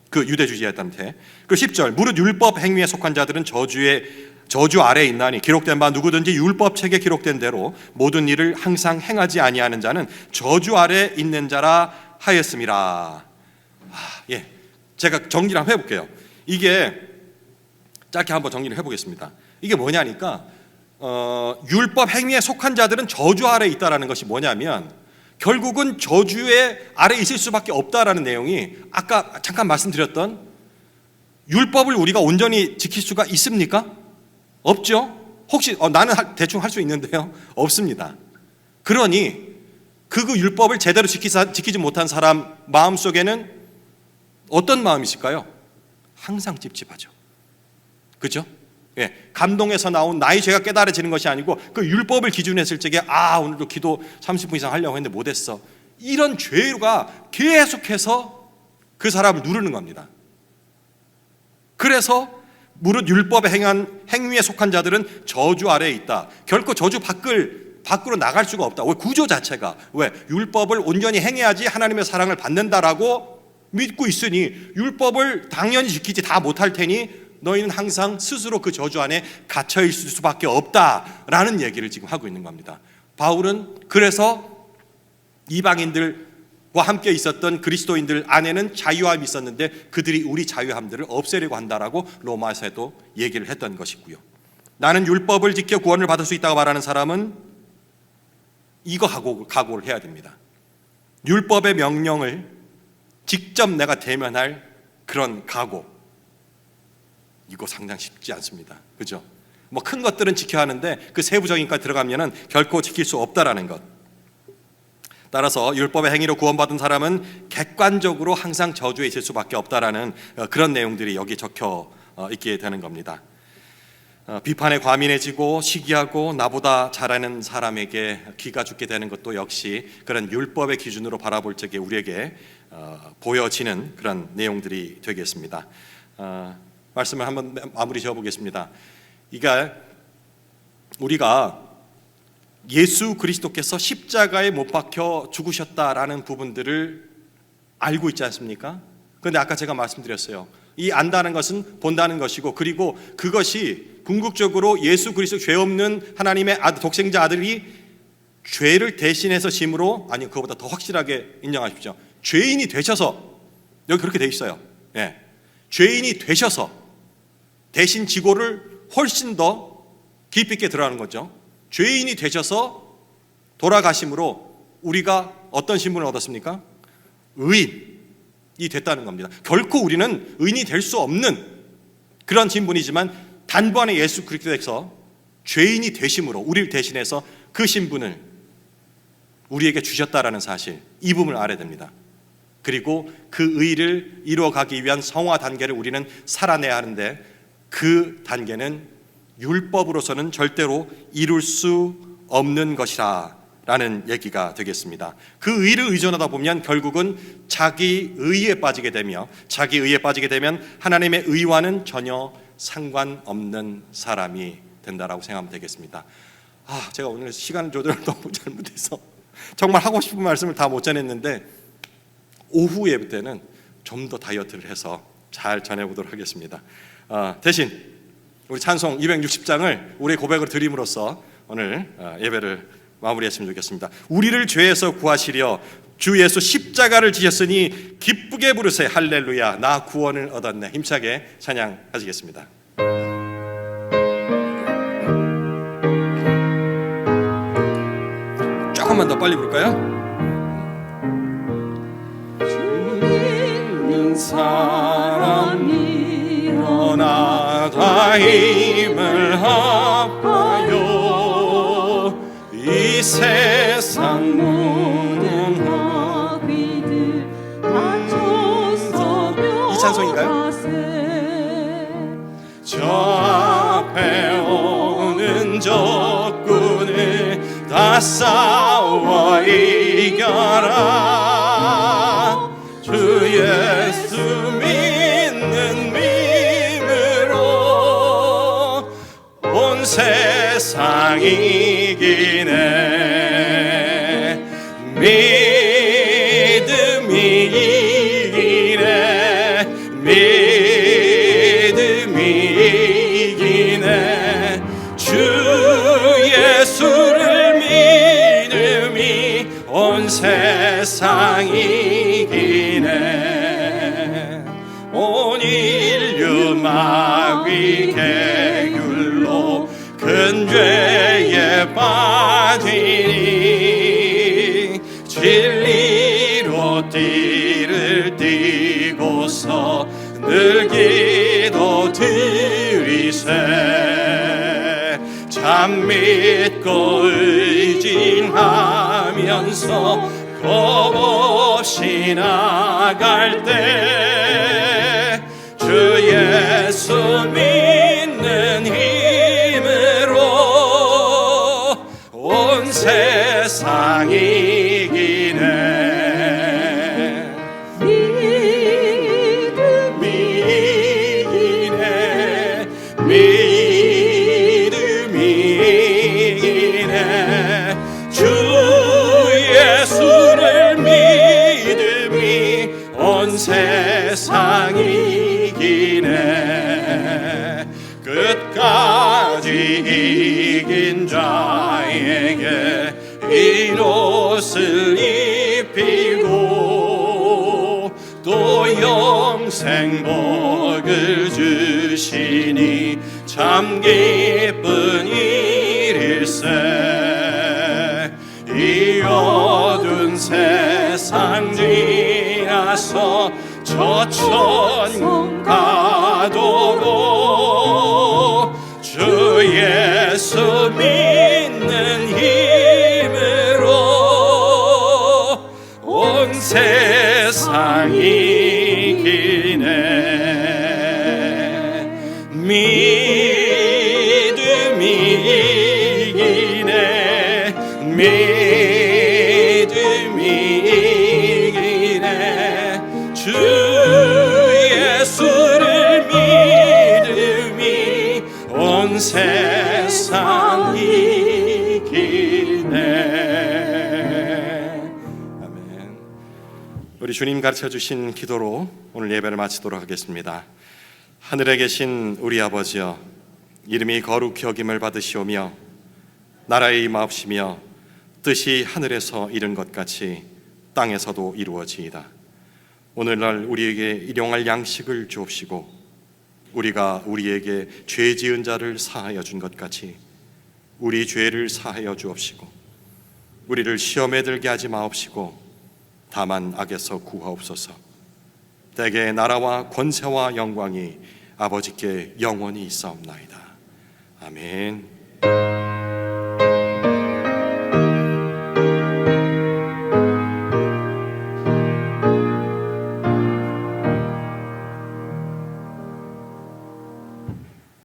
그 유대주의자한테. 그리고 10절, 무릇 율법 행위에 속한 자들은 저주 아래에 있나니 기록된 바 누구든지 율법책에 기록된 대로 모든 일을 항상 행하지 아니하는 자는 저주 아래에 있는 자라 하였음이라. 제가 정리를 한번 해볼게요. 이게 짧게 한번 정리를 해보겠습니다. 이게 뭐냐니까 율법 행위에 속한 자들은 저주 아래에 있다라는 것이 뭐냐면 결국은 저주의 아래에 있을 수밖에 없다라는 내용이 아까 잠깐 말씀드렸던 율법을 우리가 온전히 지킬 수가 있습니까? 없죠? 혹시 나는 대충 할 수 있는데요? 없습니다. 그러니 그 율법을 제대로 지키지 못한 사람 마음속에는 어떤 마음이 있을까요? 항상 찝찝하죠. 그죠? 예, 감동에서 나온 나의 죄가 깨달아지는 것이 아니고 그 율법을 기준으로 했을 적에 오늘도 기도 30분 이상 하려고 했는데 못했어. 이런 죄가 계속해서 그 사람을 누르는 겁니다. 그래서 무릇 율법에 행한 행위에 속한 자들은 저주 아래에 있다. 결코 저주 밖으로 나갈 수가 없다. 왜? 구조 자체가 왜? 율법을 온전히 행해야지 하나님의 사랑을 받는다라고 믿고 있으니 율법을 당연히 지키지 다 못할 테니 너희는 항상 스스로 그 저주 안에 갇혀 있을 수밖에 없다라는 얘기를 지금 하고 있는 겁니다. 바울은 그래서 이방인들과 함께 있었던 그리스도인들 안에는 자유함이 있었는데 그들이 우리 자유함들을 없애려고 한다라고 로마서에도 얘기를 했던 것이고요. 나는 율법을 지켜 구원을 받을 수 있다고 말하는 사람은 이거 각오를 해야 됩니다. 율법의 명령을 직접 내가 대면할 그런 각오, 이거 상당히 쉽지 않습니다. 그죠? 뭐 큰 것들은 지켜야 하는데 그 세부적인 것까지 들어가면은 결코 지킬 수 없다라는 것. 따라서 율법의 행위로 구원받은 사람은 객관적으로 항상 저주에 있을 수밖에 없다라는 그런 내용들이 여기 적혀 있게 되는 겁니다. 비판에 과민해지고 시기하고 나보다 잘하는 사람에게 기가 죽게 되는 것도 역시 그런 율법의 기준으로 바라볼 적에 우리에게 보여지는 그런 내용들이 되겠습니다. 말씀을 한번 마무리 지어보겠습니다. 그러니까 우리가 예수 그리스도께서 십자가에 못 박혀 죽으셨다라는 부분들을 알고 있지 않습니까? 그런데 아까 제가 말씀드렸어요. 이 안다는 것은 본다는 것이고, 그리고 그것이 궁극적으로 예수 그리스도 죄 없는 하나님의 독생자 아들이 죄를 대신해서 짐으로, 아니 그거보다 더 확실하게 인정하십시오. 죄인이 되셔서, 여기 그렇게 돼 있어요. 예. 죄인이 되셔서 대신 지고를 훨씬 더 깊이 있게 들어가는 거죠. 죄인이 되셔서 돌아가심으로 우리가 어떤 신분을 얻었습니까? 의인이 됐다는 겁니다. 결코 우리는 의인이 될 수 없는 그런 신분이지만 단번에 예수 그리스도께서 죄인이 되심으로 우리를 대신해서 그 신분을 우리에게 주셨다라는 사실, 이 부분을 알아야 됩니다. 그리고 그 의를 이루어가기 위한 성화 단계를 우리는 살아내야 하는데 그 단계는 율법으로서는 절대로 이룰 수 없는 것이라 라는 얘기가 되겠습니다. 그 의를 의존하다 보면 결국은 자기 의에 빠지게 되며, 자기 의에 빠지게 되면 하나님의 의와는 전혀 상관없는 사람이 된다라고 생각하면 되겠습니다. 제가 오늘 시간 조절을 너무 잘못해서 정말 하고 싶은 말씀을 다 못 전했는데 오후 예배 때는 좀 더 다이어트를 해서 잘 전해보도록 하겠습니다. 대신 우리 찬송 260장을 우리의 고백을 드림으로써 오늘 예배를 마무리했으면 좋겠습니다. 우리를 죄에서 구하시려 주 예수 십자가를 지셨으니 기쁘게 부르세 할렐루야 나 구원을 얻었네. 힘차게 찬양하시겠습니다. 조금만 더 빨리 부를까요? 사람이 일어나다 힘을 합하여 이 세상 모든 마귀들 다쳐서 이 찬송인가요? 저 앞에 오는 적군을 다 싸워 이겨라. 주 예수 믿는 믿음으로 온 세상 이기네. 믿음이 이기네. 믿음이 이기네. 주 예수를 믿음이 온 세상 이기네. 온 인류 마귀 계율로 큰 죄에 빠지니 진리로 띠를 띠고서 늘 기도 드리세. 믿고 의지하면서 겁없이 나갈 때 주 예수 믿는 힘으로 온 세상 이기네. 믿음이 이기네. 주 예수를 믿음이 온 세상 이기네. 끝까지 이긴 자에게 이 옷을 입히고 또 영생 복을 주시니 참 기쁜 일일세. 이 어두운 세상 지나서 저 천국 가도록 주 예수 믿는 힘으로 온 세상 이기네. 믿음이 이기네. 믿음이 이기네. 주 예수를 믿음이 온 세상 이기네. 아멘. 우리 주님 가르쳐 주신 기도로 오늘 예배를 마치도록 하겠습니다. 하늘에 계신 우리 아버지여, 이름이 거룩히 여김을 받으시오며 나라의 임하옵시며 뜻이 하늘에서 이룬 것 같이 땅에서도 이루어지이다. 오늘날 우리에게 일용할 양식을 주옵시고 우리가 우리에게 죄 지은 자를 사하여 준 것 같이 우리 죄를 사하여 주옵시고 우리를 시험에 들게 하지 마옵시고 다만 악에서 구하옵소서. 대개 나라와 권세와 영광이 아버지께 영원히 있사옵나이다. 아멘.